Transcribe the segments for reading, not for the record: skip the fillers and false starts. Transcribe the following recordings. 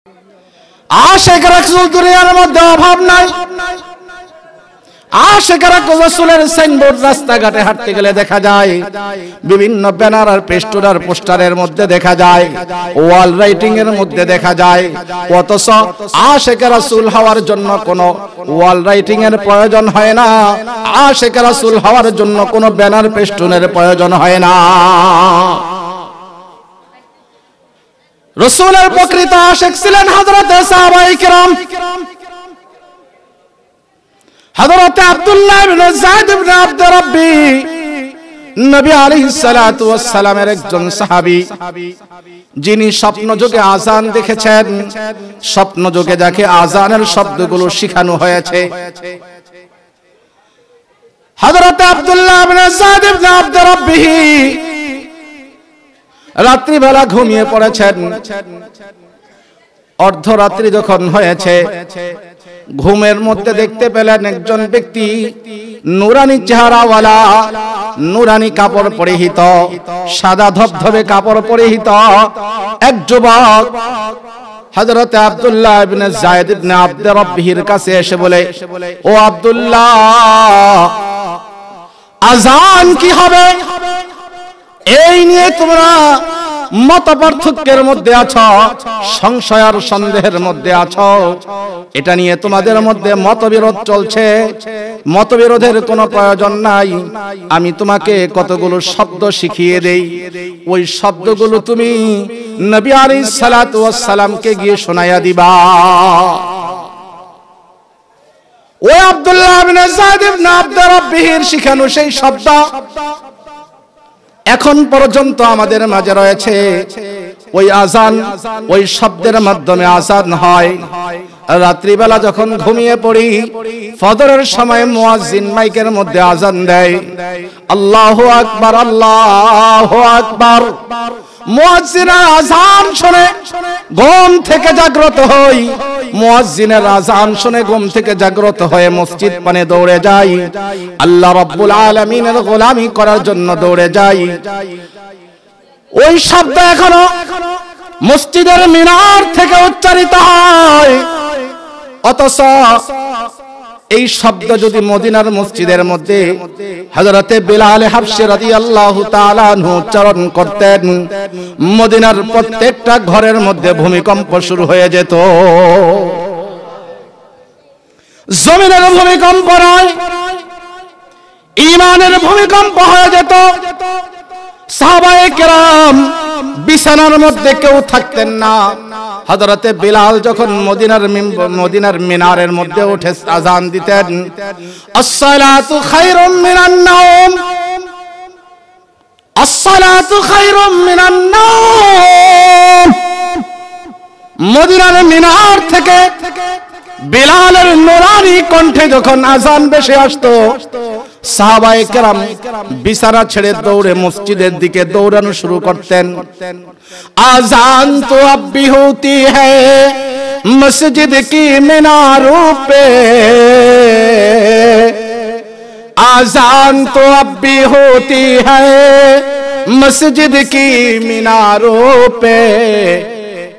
আশিক রাসূল দুনিয়ার মধ্যে অভাব নাই। আশিক রাসূলের সাইনবোর্ড রাস্তাঘাটে হাঁটতে গেলে দেখা যায়, বিভিন্ন ব্যানার আর পেস্টোরার পোস্টারের মধ্যে দেখা যায়, ওয়াল রাইটিং এর মধ্যে দেখা যায়। অথচ আশিক রাসূল হওয়ার জন্য কোনো ওয়াল রাইটিং এর প্রয়োজন হয় না, আশিক রাসূল হওয়ার জন্য কোনো ব্যানার পেস্টুনের প্রয়োজন হয় না। রাসূলের প্রকৃত আশিক ছিলেন হযরত সাহাবায়ে কেরাম। হযরত আব্দুল্লাহ ইবনে যায়েদ ইবনে আব্দ রাব্বি নবী আলাইহিস সালাতু ওয়াস সালামের একজন সাহাবী, যিনি স্বপ্নযোগে আযান দেখেছেন। স্বপ্নযোগে যাকে আযানের শব্দগুলো শেখানো হয়েছে। হযরত আব্দুল্লাহ ইবনে যায়েদ ইবনে আব্দ রাব্বি রাত্রিবেলা ঘুমিয়ে পড়েছেন। অর্ধরাত্রি যখন হয়েছে, ঘুমের মধ্যে দেখতে পেলেন একজন ব্যক্তি নুরানি চেহারাওয়ালা, নুরানি কাপড় পরিহিত, সাদা ধবধবে কাপড় পরিহিত এক যুবক হযরত আব্দুল্লাহ ইবনে যায়েদ ইবনে আব্দ রাব্বিহির কাছে এসে বলে, ও আব্দুল্লাহ, আযান কি হবে এই নিয়ে তোমরা মতপার্থক্যের মধ্যে আছো, সংশয় আর সন্দেহের মধ্যে আছো। এটা নিয়ে তোমাদের মধ্যে মতবিরোধ চলছে। মতবিরোধের কোনো প্রয়োজন নাই। আমি তোমাকে কতগুলো শব্দ শিখিয়ে দেই, ওই শব্দগুলো তুমি নবী আলাইহিস সালাতু ওয়াস সালামকে গিয়ে শোনায়া দিবা। ওই আব্দুল্লাহ ইবনে যায়েদ ইবনে আব্দ রাব্বিহির শিখানো সেই শব্দ এখন পর্যন্ত আমাদের মাঝে রয়েছে। ওই আযান, ওই শব্দের মাধ্যমে আযান হয়। রাত্রিবেলা যখন ঘুমিয়ে পড়ি, ফজরের সময় মুয়াজ্জিন মাইকের মধ্যে আযান দেয়, আল্লাহু আকবার, আল্লাহু আকবার। মুয়াজ্জিনের আযান শুনে ঘুম থেকে জাগ্রত হই, মুয়াজ্জিনের আযান শুনে ঘুম থেকে জাগ্রত হয়ে মসজিদ পানে দৌড়ে যাই, আল্লাহ রাব্বুল আলামিনের গোলামি করার জন্য দৌড়ে যাই। ওই শব্দ এখনো মসজিদের মিনার থেকে উচ্চারিত হয়। অথচ এই শব্দ যদি মদিনার মসজিদের মধ্যে হযরতে বিলাল হাবশী রাদিয়াল্লাহু তাআলা আনহু উচ্চারণ করতেন, মদিনার প্রত্যেকটা ঘরের মধ্যে ভূমিকম্প শুরু হয়ে যেত। জমিনের ভূমিকম্প নয়, ঈমানের ভূমিকম্প হয়ে যেত। সাহাবায়ে কেরাম বিছানার মধ্যে কেউ থাকতেন না। হযরতে বিলাল যখন মদিনার মিনারের মধ্যে উঠে আযান দিতেন, আসসালাতু খায়রুম মিনান নাওম, আসসালাতু খায়রুম মিনান নাওম। মদিনার মিনার থেকে বিলালের নুরানি কণ্ঠে যখন আযান ভেসে আসতো, সাহাবায়ে কেরাম বিছানা ছেড়ে দৌড়ে মসজিদের দিকে দৌড়ানো শুরু করতেন। আযান তো अब भी होती है मस्जिद की मीनारों पे, आजान तो अब भी होती है मस्जिद की मीनारों पे,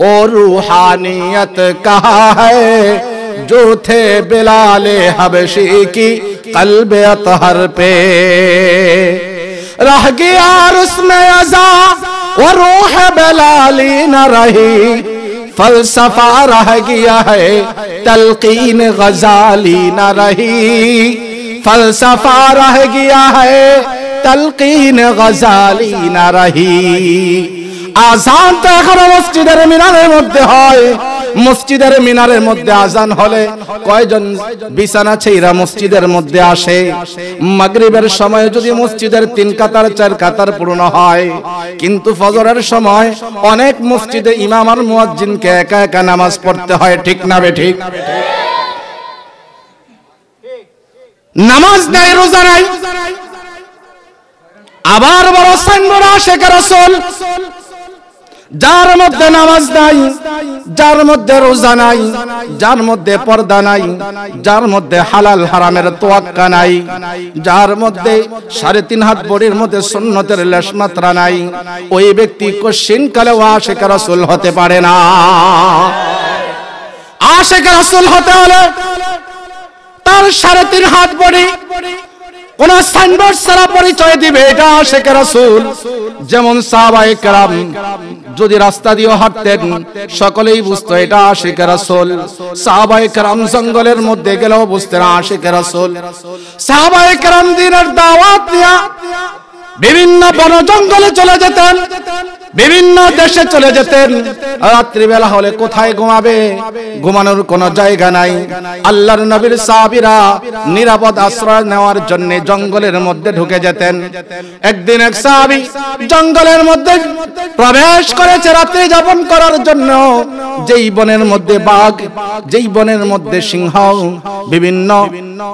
और रूहानियत कहाँ है जो थे बिलाले हबशी की कल्बे अतहर पे, रह गया उसमें अज़ा और रूह बिलाली न रही, फलसफा रह गया है तलकीन गजाली न रही, फलसफा रह गया है तलकीन गजाली न रही। আযান তো এখন মসজিদের মিনারের মধ্যে হয়। মসজিদের মিনারের মধ্যে আযান হলে কয়জন বিছানা ছেড়া মসজিদের মধ্যে আসে? মাগরিবের সময় যদি মসজিদের 3 কাতার 4 কাতার পূর্ণ হয়, কিন্তু ফজরের সময় অনেক মসজিদে ইমাম আর মুয়াজ্জিনকে একা একা নামাজ পড়তে হয়। ঠিক না বেঠিক? নামাজ নাই, রোজা নাই, আবার বড় সাইনবোর্ড আশিক রাসূল, যার মধ্যে নামাজ নাই, যার মধ্যে রোজা নাই, যার মধ্যে পর্দা নাই, যার মধ্যে হালাল হারামের তোয়াক্কা নাই, যার মধ্যে 3.5 হাত বডির মধ্যে সুন্নতের লেশ মাত্রা নাই, ওই ব্যক্তি কোশ্চিন কালেও আশিক রাসূল হতে পারে না। আশিক রাসূল হতে হলে তার 3.5 হাত বডি, কোন সাইনবোর্ড ছাড়া পরিচয় দিবে এটা আশিক রাসূল। যেমন সাহাবায়ে কেরাম যদি রাস্তা দিয়ে হাঁটতেন সকলেই বুঝতো এটা আশিক রাসূল। সাহাবায়ে কেরাম জঙ্গলের মধ্যে গেলেও বুঝতেন আশিক রাসূল। সাহাবায়ে কেরাম দ্বীনের দাওয়াত দিয়া বিভিন্ন বন জঙ্গলে চলে যেতেন, বিভিন্ন দেশে চলে যেতেন। রাত্রিবেলা হলে কোথায় ঘুমাবে, ঘুমানোর কোনো জায়গা নাই। আল্লাহর নবীর সাহাবীরা নিরাপদ আশ্রয় নেওয়ার জন্য জঙ্গলের মধ্যে ঢুকে যেতেন। একদিন এক সাহাবী জঙ্গলের মধ্যে প্রবেশ করেছে রাত্রি যাপন করার জন্য। যেই বনের মধ্যে বাঘ, যেই বনের মধ্যে সিংহ, বিভিন্ন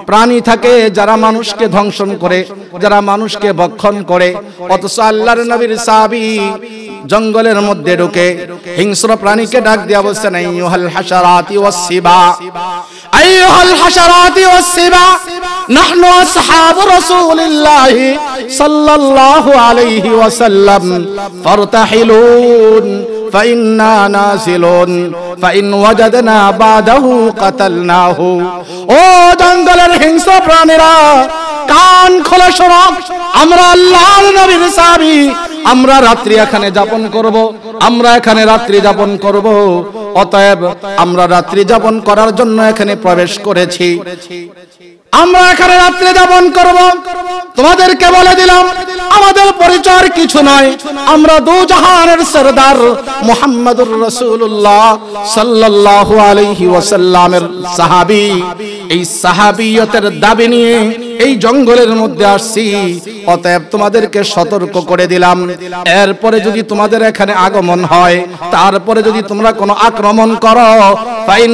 প্রাণী থাকে যারা মানুষকে ধ্বংসন করে, যারা মানুষকে ভক্ষণ করে, অথচ আল্লাহর নবীর সাহাবী জঙ্গলের মধ্যে ঢুকে হিংস্র প্রাণীকে ডাক দিয়া বলছেন আইয়ুহাল হাশারাতি ওয়াস সিবা, আইয়ুহাল হাশারাতি ওয়াস সিবা, নাহনু আসহাবু রাসূলিল্লাহি সাল্লাল্লাহু আলাইহি ওয়াসাল্লাম, ফারতাহিলুন ফাইন্না নাসিলুন ফাইন ওয়াজাদনা বাদাহু কাতালনাহু। ও জঙ্গলের হিংস্র প্রাণীরা, কান খোলা শোনো, আমরা আল্লাহর নবীর সাহাবী, আমরা রাত্রি এখানে যাপন করব, আমরা এখানে রাত্রি যাপন করব। অতএব আমরা রাত্রি যাপন করার জন্য এখানে প্রবেশ করেছি, আমরা এখানে রাত্রি যাপন করব। তোমাদেরকে বলে দিলাম আমাদের পরিচয় কিছু নয়, আমরা দু জাহানের সরদার মুহাম্মদুর রাসূলুল্লাহ সাল্লাল্লাহু আলাইহি ওয়াসাল্লামের সাহাবী। এই সাহাবিয়তের দাবি নিয়ে এই জঙ্গলের মধ্যে আসছি, অতএব তোমাদেরকে সতর্ক করে দিলাম। এরপরে যদি তোমাদের এখানে আগমন হয়, তারপরে যদি তোমরা কোনো আক্রমণ করো, ফাইন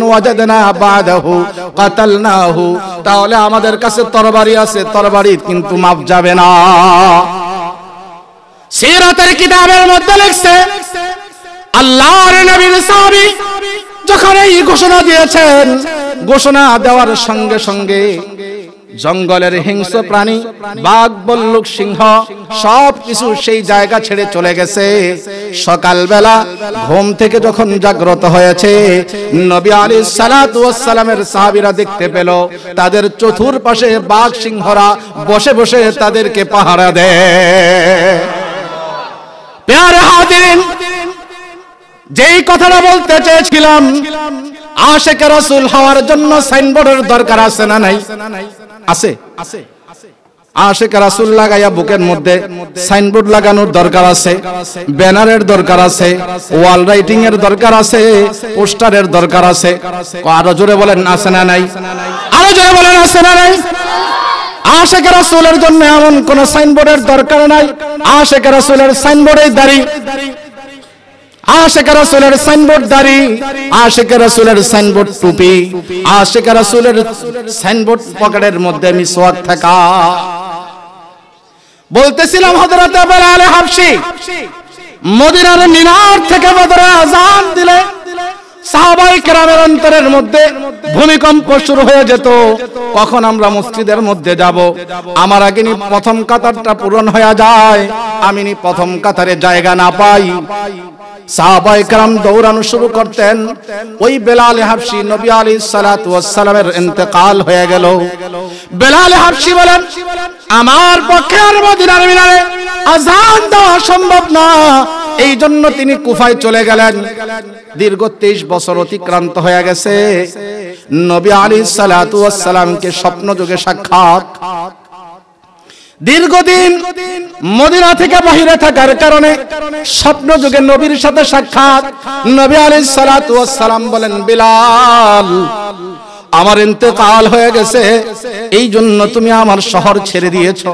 ওয়াজাদনা বাদাহু কাতালনাহু, তাহলে আমাদের কাছে তরবারি আছে, তরবারি কিন্তু মাপ যাবে না। সিরাতের কিতাবের মধ্যে লিখছে আল্লাহর নবীর সাহাবী যখন এই ঘোষণা দিয়েছেন, ঘোষণা দেওয়ার সঙ্গে সঙ্গে জঙ্গলের হিংস্র প্রাণী বাঘ, বল্লুক, সিংহ সব কিছু সেই জায়গা ছেড়ে চলে গেছে। সকালবেলা ঘুম থেকে যখন জাগ্রত হয়েছে, নবী আলাইহিস সালাতু ওয়াস সালামের সাহাবীরা দেখতে পেল তাদের চতুর্পাশে বাঘ, সিংহরা বসে বসে তাদেরকে পাহারা দেয়। প্যারে হাজিরিন, যেই কথাটা বলতে চেয়েছিলাম, আশিক রাসূল হওয়ার জন্য সাইনবোর্ডের দরকার আছে না নাই? আছে। আশিক রাসূল লাগাইয়া বুকের মধ্যে সাইনবোর্ড লাগানোর দরকার আছে, ব্যানারের দরকার আছে, ওয়াল রাইটিং এর দরকার আছে, পোস্টারের দরকার আছে। আরো জোরে বলেন আছে না নাই? আরো জোরে বলেন আছে না নাই? আশিক রাসূলের জন্য এমন কোন সাইনবোর্ডের দরকার নাই। আশিক রাসূলের সাইনবোর্ডেই দাঁড়ি, আশিক রাসূলের সাইনবোর্ড দাঁড়ি, আশিক রাসূলের সাইনবোর্ড টুপি, আশিক রাসূলের সাইনবোর্ড পকেটের মধ্যে মিসওয়াক থাকা। বলতেছিলাম হযরত বেলাল হাবশী মদিনার মিনার থেকে বদরে আযান দিলে সাহাবায়ে কেরামের অন্তরের মধ্যে ভূমিকম্প শুরু হয়ে যেত। কখন আমরা মসজিদের মধ্যে যাব, আমার আগে নি প্রথম কাতারটা পূরণ হয়ে যায়, আমি নি প্রথম কাতারে জায়গা না পাই। সাহাবায়ে কেরাম দৌড়ানো শুরু করতেন। ওই বেলাল হাবশী, নবী আলাইহিস সালাতু ওয়াস সালামের ইন্তেকাল হয়ে গেল। বেলাল হাবশী বলেন, আমার পক্ষে আর মদিনার মিনারে আযান দেওয়া সম্ভব না, এই জন্য তিনি কুফায় চলে গেলেন। দীর্ঘ 23 বছর অতিক্রান্ত হয়ে গেছে। নবী আলাইহিস সালাতু ওয়াস সালামকে স্বপ্ন যোগে সাক্ষাৎ। দীর্ঘদিন মদিনা থেকে বাহিরে থাকার কারণে স্বপ্ন যুগে নবীর সাথে সাক্ষাৎ। নবী আলাইহিস সালাতু ওয়াস সালাম বলেন, বিলাল, আমার ইন্তেকাল হয়ে গেছে, এই জন্য তুমি আমার শহর ছেড়ে দিয়েছো।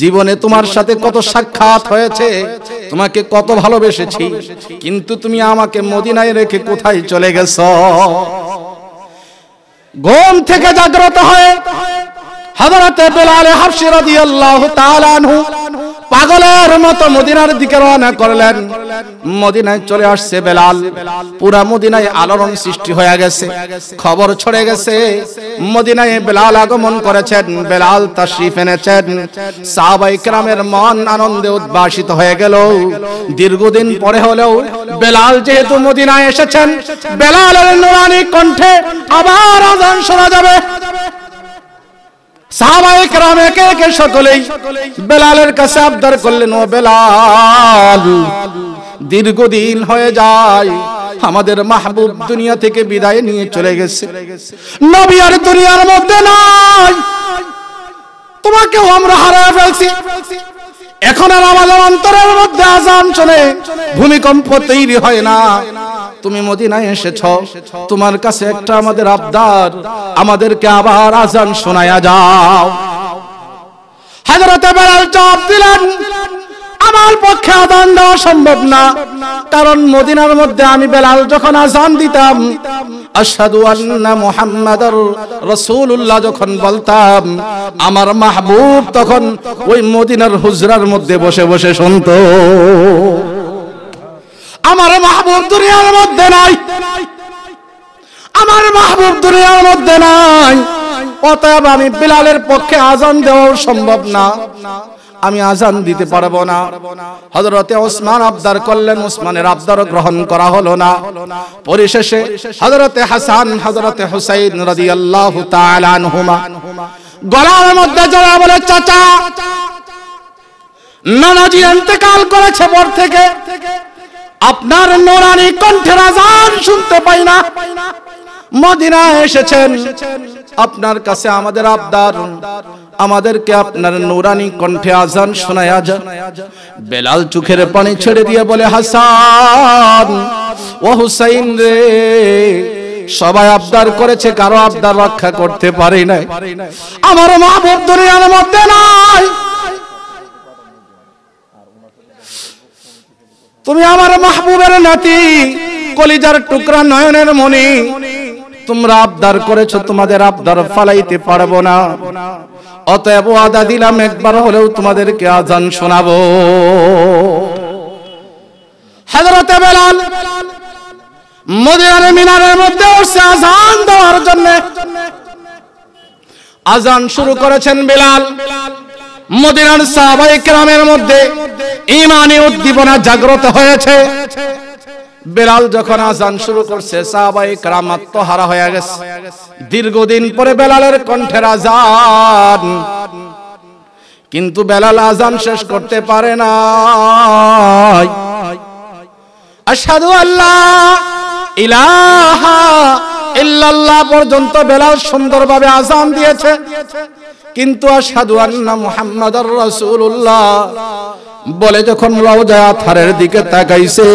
জীবনে তোমার সাথে কত সাক্ষাৎ হয়েছে, তোমাকে কত ভালোবেসেছি, কিন্তু তুমি আমাকে মদিনায় রেখে কোথায় চলে গেছো? ঘুম থেকে জাগ্রত হয়ে হযরত বেলাল হাবশী রাদিয়াল্লাহু তাআলা আনহু পাগলের মতো মদিনার দিকে রওনা করলেন। মদিনায় চলে আসছে বেলাল। পুরা মদিনায় আলোড়ন সৃষ্টি হয়ে গেছে, খবর ছড়ে গেছে মদিনায় বেলাল আগমন করেছেন, বেলাল তাশরীফ এনেছেন। সাহাবায়ে কেরামের মন আনন্দে উদ্ভাসিত হয়ে গেল। দীর্ঘদিন পরে হলেও বেলাল যেহেতু মদিনায় এসেছেন, বেলালের নুরানি কণ্ঠে আবার আযান শোনা যাবে। সাহাবায়ে কেরাম একে একে সকলেই বেলালের কাছে আবদার করলেন, ও বেলাল, দীর্ঘদিন হয়ে যায় আমাদের মাহবুব দুনিয়া থেকে বিদায় নিয়ে চলে গেছে, নবী আর দুনিয়ার মধ্যে নাই, তোমাকেও আমরা হারিয়ে ফেলছি। এখন আর আমাদের অন্তরের মধ্যে আযান শুনে ভূমিকম্প তৈরি হয় না। তুমি মদিনায় এসেছো, তোমার কাছে একটা আমাদের আবদার, আমাদেরকে আবার আযান শোনায়া যাও। হযরত বেলাল জবাব দিলেন, আমার পক্ষে আযান দেওয়া সম্ভব না, কারণ মদিনার মধ্যে আমি বেলাল যখন আযান দিতাম, আশহাদু আন্না মুহাম্মাদার রাসূলুল্লাহ যখন বলতাম, আমার মাহবুব তখন ওই মদিনার হুজরার মধ্যে বসে বসে শুনতো। আমার মাহবুব দুনিয়ার মধ্যে নাই, আমার মাহবুব দুনিয়ার মধ্যে নাই, অতএব আমি বেলালের পক্ষে আযান দেওয়া সম্ভব না, আমি আযান দিতে পারবো না। হযরতে ওসমান আবদার করলেন, ওসমানের আবদার গ্রহণ করা হলো না। পরিশেষে হযরতে হাসান, হযরতে হুসাইন রাদিয়াল্লাহু তাআলা আনহুমা গলার মধ্যে জড়া বলে, চাচা, নানাজি ইন্তেকাল করেছে পর থেকে আপনার নূরানি কণ্ঠের আযান শুনতে পাই না। মদিনায় এসেছেন, আপনার কাছে আমাদের আবদার, আমাদেরকে আপনার নূরানি কণ্ঠে আযান শোনায়া যান। বেলাল চোখের পানি ছেড়ে দিয়ে বলে, হাসান ও হুসাইন রে, সবাই আবদার করেছে, কারো আবদার রক্ষা করতে পারি নাই, আমার মাহবুব দুনিয়ার মধ্যে নাই, তুমি আমার মাহবুবের নাতি, কলিজার টুকরা, নয়নের মণি, তোমরা আবদার করেছো, তোমাদের আবদার ফালাইতে পারবো না, অতএব ওয়াদা দিলাম একবার হলেও তোমাদেরকে আযান শোনাবো। হযরতে বেলাল মদিনার মিনারের মধ্যে উঠছে আযান দেওয়ার জন্য। আযান শুরু করেছেন বেলাল। মদিনার সাহাবায়ে কেরামের মধ্যে ঈমানি উদ্দীপনা জাগ্রত হয়েছে। বেলাল যখন আযান শুরু করছে, সাহাবায়ে কেরাম আত্মহারা হয়ে গেছে। দীর্ঘদিন পরে বেলালের কণ্ঠের আযান, কিন্তু বেলাল আযান শেষ করতে পারে না। আশহাদু আল্লা ইলাহা ইল্লাল্লাহ পর্যন্ত বেলাল সুন্দরভাবে আযান দিয়েছে, কিন্তু আশহাদু আন্না মুহাম্মাদার রাসূলুল্লাহ বলে যখন রওজা আতহারের দিকে তাকাইছে,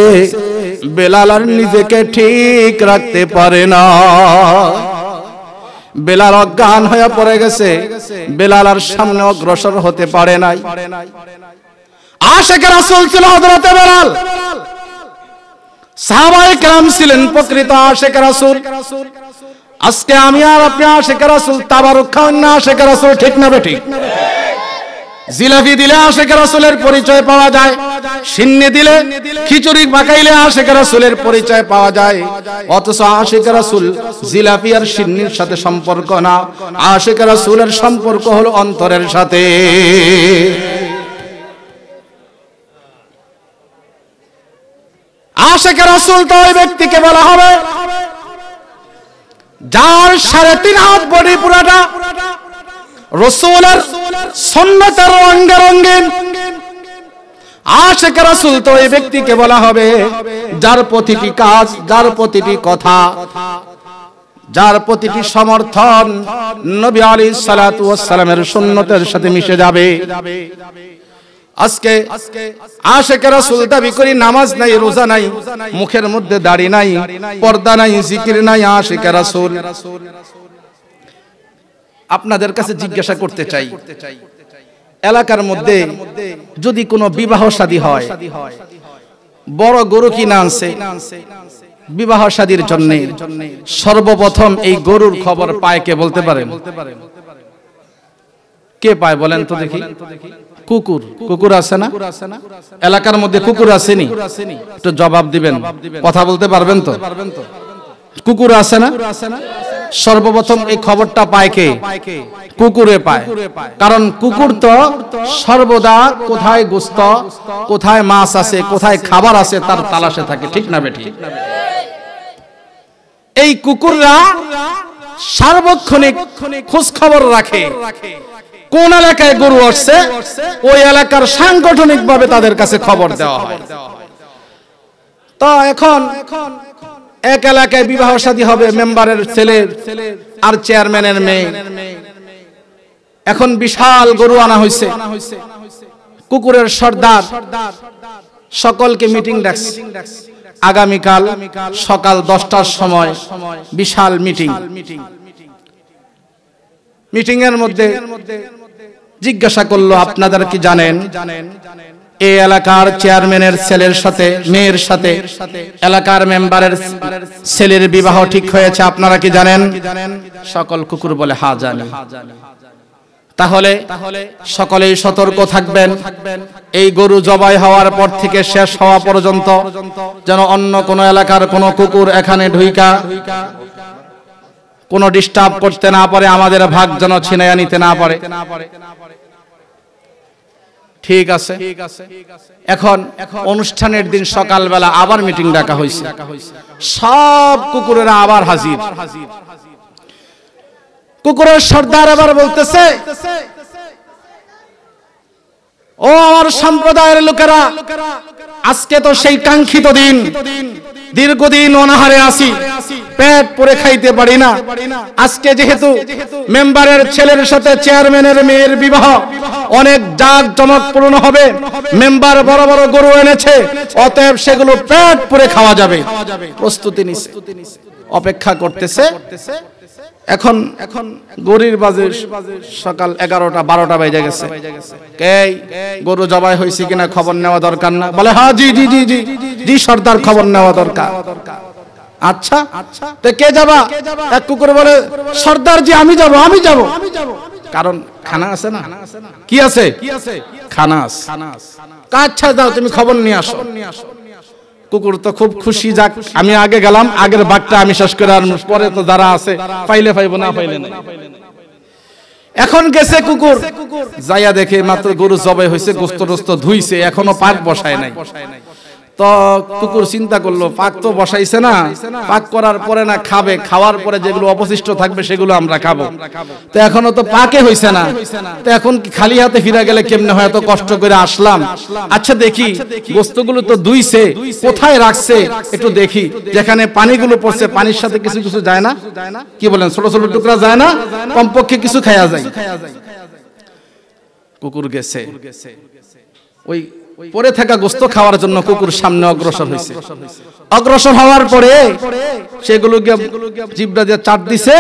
বেলাল আর নিজেকে ঠিক রাখতে পারে না। বেলাল অজ্ঞান হয়ে পড়ে গেছে, বেলাল আর সামনে অগ্রসর হতে পারে নাই। আশিক রাসূল ছিল হযরতে বেলাল, সাহাবায়ে কেরাম ছিলেন প্রকৃত আশিক রাসূল। আজকে আমি আর আপনি আশিক রাসূল, তাবারুক খান না আশিক রাসূল, ঠিক না বেঠিক? জিলাপি দিলে আশিক রাসূলের পরিচয় পাওয়া যায়, সিন্নি দিলে, খিচুড়ি পাকাইলে আশিক রাসূলের পরিচয় পাওয়া যায়। অথচ আশিক রাসূল জিলাপি আর সিন্নির সাথে সম্পর্ক না, আশিক রাসূলের সম্পর্ক হলো অন্তরের সাথে। আশিক রাসূল তো ওই ব্যক্তিকে বলা হবে যার 3.5 হাত বডি পুরাটা রাসূলের সুন্নতের রঙে রঙিন। আশিক রাসূল তো ওই ব্যক্তিকে বলা হবে যার প্রতিটি কাজ, যার প্রতিটি কথা, যার প্রতিটি সমর্থন নবী আলাইহিস সালাতু ওয়াস সালামের সুন্নতের সাথে মিশে যাবে। আজকে আশিক রাসূল দাবি করি, নামাজ নাই, রোজা নাই, মুখের মধ্যে দাড়ি নাই, পর্দা নাই, জিকির নাই, আশিক রাসূল। আপনাদের কাছে জিজ্ঞাসা করতে চাই, এলাকার মধ্যে যদি কোনো বিবাহ শাদী হয়, বড় গরু কিনা আনছে বিবাহ শাদীর জন্য, সর্বপ্রথম এই গরুর খবর পায় কে বলতে পারেন? কে পায় বলেন তো দেখি? কুকুর কুকুর আছে না এলাকার মধ্যে কুকুর আসেনি একটু জবাব দিবেন কথা বলতে পারবেন তো কুকুর আছে না সর্বপ্রথম এই খবরটা পায় কে কুকুরে পায় কারণ কুকুর তো সর্বদা কোথায় গোশত কোথায় মাছ আছে কোথায় খাবার আছে তার তালাশে থাকে ঠিক না বেটি এই কুকুররা সার্বক্ষণিক খোঁজ খবর রাখে কোন এলাকায় গরু আসছে ওই এলাকার সাংগঠনিকভাবে তাদের কাছে খবর দেওয়া হয় তো এখন এক এলাকায় বিবাহ শাদী হবে মেম্বারের ছেলে আর চেয়ারম্যানের মেয়ে এখন বিশাল গরু আনা হয়েছে কুকুরের সর্দার সকলকে মিটিং ডাকছে আগামীকাল সকাল 10টার সময় বিশাল মিটিং এর মধ্যে জিজ্ঞাসা করলো আপনারা কি জানেন এই এলাকার চেয়ারম্যানের ছেলের সাথে মেয়ের সাথে এলাকার মেম্বারের ছেলের বিবাহ ঠিক হয়েছে আপনারা কি জানেন সকল কুকুর বলে হ্যাঁ জানি তাহলে সকলেই সতর্ক থাকবেন এই গরু জবাই হওয়ার পর থেকে শেষ হওয়া পর্যন্ত যেন অন্য কোন এলাকার কোন কুকুর এখানে ঢুইকা কোন ডিস্টার্ব করতে না পারে আমাদের ভাগ যেন ছিনাইয়া নিতে না পারে ঠিক আছে এখন অনুষ্ঠানের দিন সকালবেলা আবার মিটিং ডাকা হয়েছে সব কুকুরেরা আবার হাজির কুকুরের সর্দার আবার বলতেছে ও আমার সম্প্রদায়ের লোকেরা আজকে তো সেই কাঙ্ক্ষিত দিন দীর্ঘদিন অনাহারে আছি পেট পুরে খাইতে পারি না আজকে যেহেতু মেম্বারের ছেলের সাথে চেয়ারম্যানের মেয়ের বিবাহ অনেক জাঁকজমকপূর্ণ হবে মেম্বার বড় বড় গরু এনেছে অতএব সেগুলো পেট পুরে খাওয়া যাবে প্রস্তুতি নিছে অপেক্ষা করতেছে এখন গরির বাজে সকাল 11টা 12টা বেজে গেছে এই গরু জবাই হয়েছে কিনা খবর নেওয়া দরকার না বলে হ্যাঁ জি জি জি জি জি সর্দার খবর নেওয়া দরকার আচ্ছা তো কে যাবা এক কুকুর বলে সর্দার জি আমি যাব কারণ খানা আছে না কি আছে খানা আছে আচ্ছা দাও তুমি খবর নিয়ে আসো কুকুর তো খুব খুশি যাক আমি আগে গেলাম আগের বাঘটা আমি শেষ করে আর পরে তো যারা আছে পাইলে পাইবো না পাইলে না এখন গেছে কুকুর যাইয়া দেখে মাত্র গরু জবাই হয়েছে গোশত টোস্ত ধুইছে এখনো পাক বসায় নাই তো কুকুর চিন্তা করলো পাক তো বসাইছে না পাক করার পরে না খাবে খাওয়ার পরে যেগুলো অবশিষ্ট থাকবে সেগুলো আমরা খাবো তো এখনো তো পাকে হইছে না তো এখন কি খালি হাতে ফিরে গেলে কেমনে হয় এত কষ্ট করে আসলাম আচ্ছা দেখি গোশতগুলো তো ধুইছে কোথায় রাখছে একটু দেখি যেখানে পানিগুলো পড়ছে পানির সাথে কিছু কিছু যায় না কি বলেন ছোট ছোট টুকরা যায় না কমপক্ষে কিছু খাওয়া যায় কুকুর গেছে ওই পরে থাকা গোশত খাওয়ার জন্য কুকুর সামনে অগ্রসর হয়েছে অগ্রসর হওয়ার পরে সেগুলোকে জিহ্বা দিয়ে চাট দিছে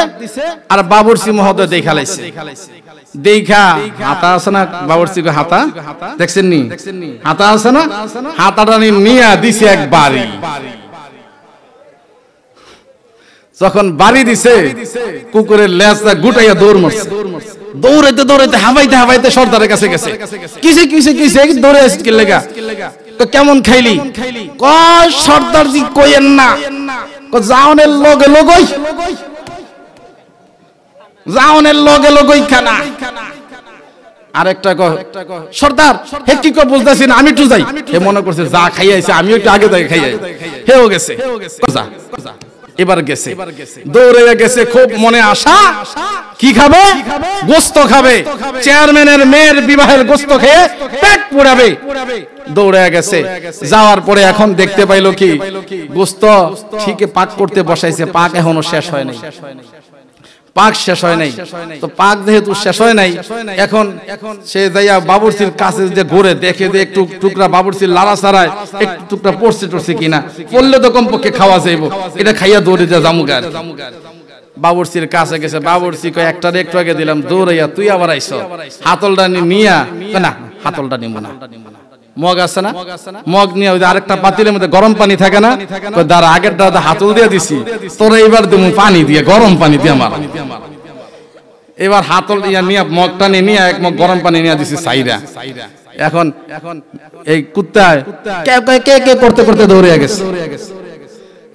আর বাবুর্চি মহোদয় দেখা লাইছে দেখা হাতা আছে না বাবুর্চি হাতা দেখছেন নি হাতা আছে না হাতাটা নিয়ে দিছে এক বাড়ি যখন বাড়ি দিছে কুকুরের লেজটা গুটাইয়া দৌড় মারছে দৌড়াইতে দৌড়াইতে হাবাইতে সর্দারের কাছে গেছে কিসে দৌড়ে আসছে কি লাগা তো কেমন খাইলি কয় সর্দার জি কইেন না জাওনের লগই খানা আরেকটা সর্দার হে কি কো বুঝতাছি না আমি একটু যাই হে মনে করছে যা খাইয়াইছে আমি একটু আগে যাই খাইয়াই হেও গেছে যা এবার গেছে দৌড়ে গেছে খুব মনে আশা কি খাবে গোশত খাবে চেয়ারম্যানের মেয়ের বিবাহের গোশত খেয়ে পেট পুরাবে দৌড়ে গেছে যাওয়ার পরে এখন দেখতে পাইলো কি গোশত ঠিকই পাক করতে বসাইছে পাক এখনো শেষ হয় নাই পাক শেষ হয় নাই তো পাক যেহেতু শেষ হয় নাই এখন সে যাইয়া বাবুর্চির কাছে যে ঘুরে দেখে যে একটু টুকরা বাবুর্চির লাড়া ছাড়ায় একটু টুকরা পড়ছে কিনা পড়লে তো কমপক্ষে খাওয়া যাইব এটা খাইয়া দৌড়ে যা জামুগার বাবুর্চির কাছে গেছে বাবুর্চি কয় একটা একটু আগে দিলাম দৌড়াইয়া তুই আবার আইছো হাতলটা নিয়া না হাতলটা নিব না মগ আছে না মগ নিয়ে ওই আরেকটা পাতিলের মধ্যে গরম পানি থাকে না দাঁড়া আগেরটা হাতল দিয়ে দিছি তোরা এবার দেবো পানি দিয়ে গরম পানি দিয়ে আমার এবার হাতল নিয়ে মগটা নিয়ে এক মগ গরম পানি নিয়ে দিছি সাইরা। এখন এই কুত্তায় কে কে করতে করতে দৌড়ে গেছে।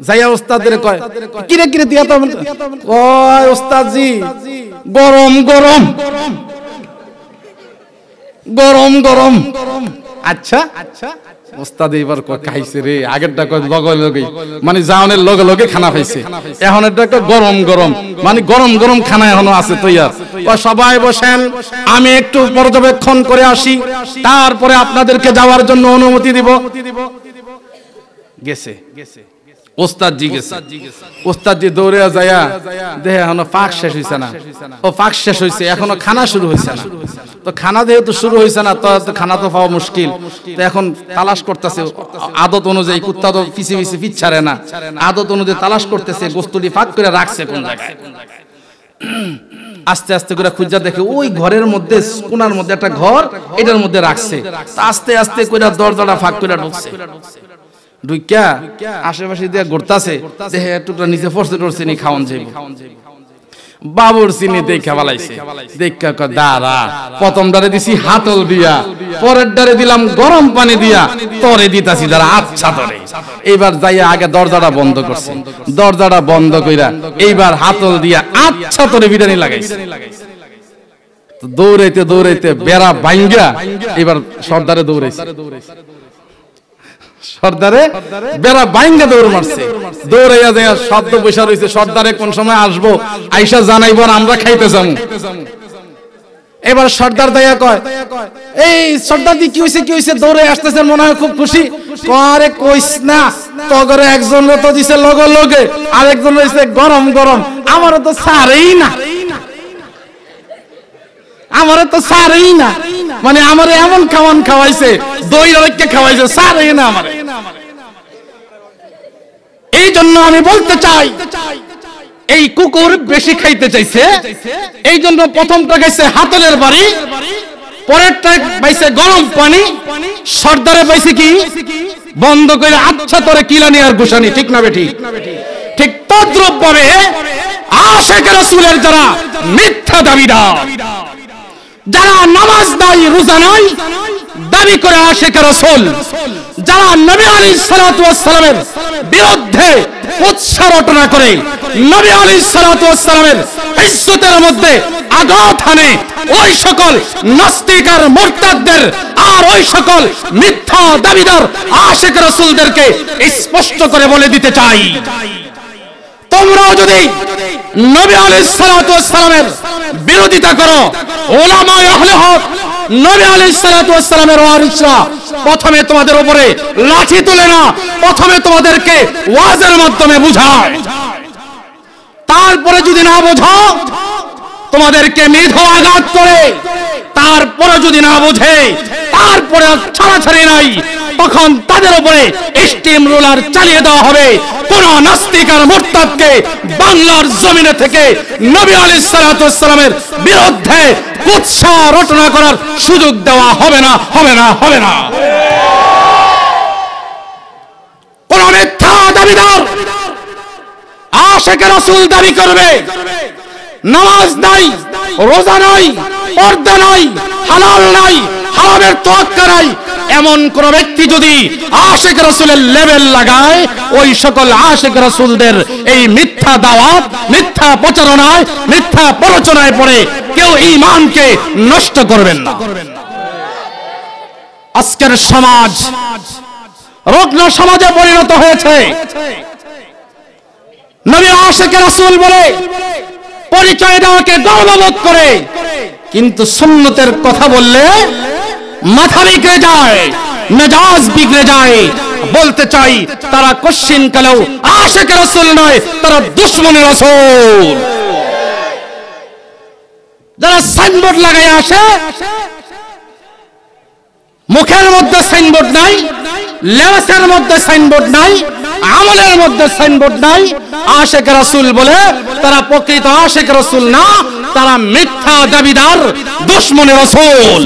যাইয়া ওস্তাদের কয় কিরে কিরে দিয়া তো কয় ওস্তাদজি গরম গরম গরম গরম। আচ্ছা ওস্তাদ এবার খাইছে রে, আগেরটা লগে লগে মানে জাওনের লগে লগে খানা খাইছে, এখন এটা একটা গরম গরম মানে গরম গরম খানা এখনো আছে তৈয়ার। সবাই বসেন, আমি একটু পর্যবেক্ষণ করে আসি, তারপরে আপনাদেরকে যাওয়ার জন্য অনুমতি দিব। গেছে ওস্তাদজি গেছে, ওস্তাদজি দৌড়ে যায়া দেখে এখনো পাক শেষ হইছে না। ও পাক শেষ হইছে, এখনো খানা শুরু হইছে না। তো খানা যেহেতু শুরু হইছে না, তো খানা তো পাওয়া মুশকিল। তো এখন তালাশ করতেছে আদত অনুযায়ী, কুত্তা তো পিছে পিছে পিছারে না, আদত অনুযায়ী তালাশ করতেছে গোস্তটি ফাঁক করে রাখছে কোন জায়গায়। আস্তে আস্তে করে খুঁজা দেখে ওই ঘরের মধ্যে কোনার মধ্যে একটা ঘর, এটার মধ্যে রাখছে। আস্তে আস্তে করে দরজাটা ফাঁক করে ঢুকছে, ঢুকিয়া আশেপাশে দিয়ে ঘুরতাছে, দেখে টুকরা নিচে পড়ছে টরছে নি খাওয়ান যাইব। বাবুর চিনি দেখা বালাইছে, দেখা দাঁড়া প্রথম ডারে দিছি হাতল দিয়া, পরের ডারে দিলাম গরম পানি দিয়া, তরে দিতাছি যারা আচ্ছা তরে। এইবার যাইয়া আগে দরজাটা বন্ধ করছে, দরজাটা বন্ধ কইরা এইবার হাতল দিয়া আচ্ছা তরে বিরিয়ানি লাগাইছে। দৌড়াইতে দৌড়াইতে বেড়া ভাঙ্গা এবার সর্দারে দৌড়াইছে, সর্দারে বেড়া বাইঙ্গা দৌড় মারছে। দৌড়াইয়া যায় শব্দ বৈশা রয়েছে, সর্দারে কোন সময় আসবো আইসা জানাইব, আমরা খাইতে যাবো। এবার সর্দার দাইয়া কয় এই সর্দারদি কি হইছে কি হইছে, দৌড়ে আসতেছেন মনে হয় খুব খুশি। আরে কইস না, তগরে একজন তো দিছে লগে লগে, আরেকজন রয়েছে গরম গরম, আমারও তো সারেই না, আমারে তো সারেই না, মানে আমারে এমন খাওয়ান খাওয়াইছে, দই রেখে খাওয়াইছে, সারেই না আমারে। এই জন্য আমি বলতে চাই, এই কুকুর বেশি খাইতে চাইছে, এই জন্য প্রথমটা খাইছে হাতলের বাড়ি, পরেরটা পাইছে গরম পানি, সর্দারে পাইছে কি বন্ধ করে আচ্ছা তোরে কিলানি আর গুসানি। ঠিক না বেটি? ঠিক তদ্রুপ ভাবে আশিক রাসূলের যারা মিথ্যা দাবিদার, যারা নামাজ নাই রোজা নাই দাবি করে আশিক রাসূল, যারা নবী আলাইহিস সালাতু ওয়াস সালামের বিরুদ্ধে কুৎসা রটনা করে নবী আলাইহিস সালাতু ওয়াস সালামের ইজ্জতের মধ্যে আঘাত হানে, ওই সকল নাস্তিক আর মুরতাদদের আর ওই সকল মিথ্যা দাবিদার আশিক রাসূলদেরকে স্পষ্ট করে বলে দিতে চাই, তোমরাও যদি নবী আলাইহিস সালাতু ওয়াস সালামের বিরোধিতা করো, উলামায়ে আহলে হক নবী আলাইহিস সালাতু ওয়াস সালামের ওয়ারিসরা প্রথমে তোমাদের উপরে লাঠি তুলে না, প্রথমে তোমাদেরকে ওয়াজের মাধ্যমে বুঝায়, তারপরে যদি না বোঝো তোমাদেরকে মৃদু আঘাত করে, তারপরে যদি না বোঝে তারপরে ছাড়াছাড়ি নাই, তখন তাদের উপরে স্টিম রোলার চালিয়ে দেওয়া হবে। কোন নাস্তিক আর মুরতাদকে বাংলার জমিনে থেকে নবী আলাইহিস সালাতু ওয়াস সালামের বিরুদ্ধে কুৎসা রটনা করার সুযোগ দেওয়া হবে না, হবে না, হবে না। কোন মিথ্যা দাবিদার আশিক রাসূল দাবি করবে নামাজ নাই, রোজা নাই, পর্দা নাই, হালাল নাই, হারামের তোয়াক্কা নাই, এমন কোন ব্যক্তি যদি আশিক রাসূলের লেভেল লাগায়, ওই সকল আশিক রাসূলদের এই মিথ্যা দাওয়াত, মিথ্যা প্রচারণায়, মিথ্যা প্ররোচনায় পড়ে কেউ ঈমানকে নষ্ট করবেন না। আজকের সমাজ রুগ্ন সমাজে পরিণত হয়েছে। নবী আশিক রাসূল বলে পরিচয় দেওয়াকে গর্ববোধ করে, কিন্তু সুন্নতের কথা বললে মাথা বিগড়ে যায়, মেজাজ বিগড়ে যায়। বলতে চাই তারা কশিন কালেও আশিক রাসূল নয়, তারা দুশমন রাসূল। যারা সাইনবোর্ড লাগায় আসে, মুখের মধ্যে সাইনবোর্ড নাই, লেবাসের মধ্যে সাইনবোর্ড নাই, আমলের মধ্যে সাইনবোর্ড নাই, আশিক রাসূল বলে তারা প্রকৃত আশিক রাসূল না, তারা মিথ্যা দাবিদার, দুশমন রাসূল।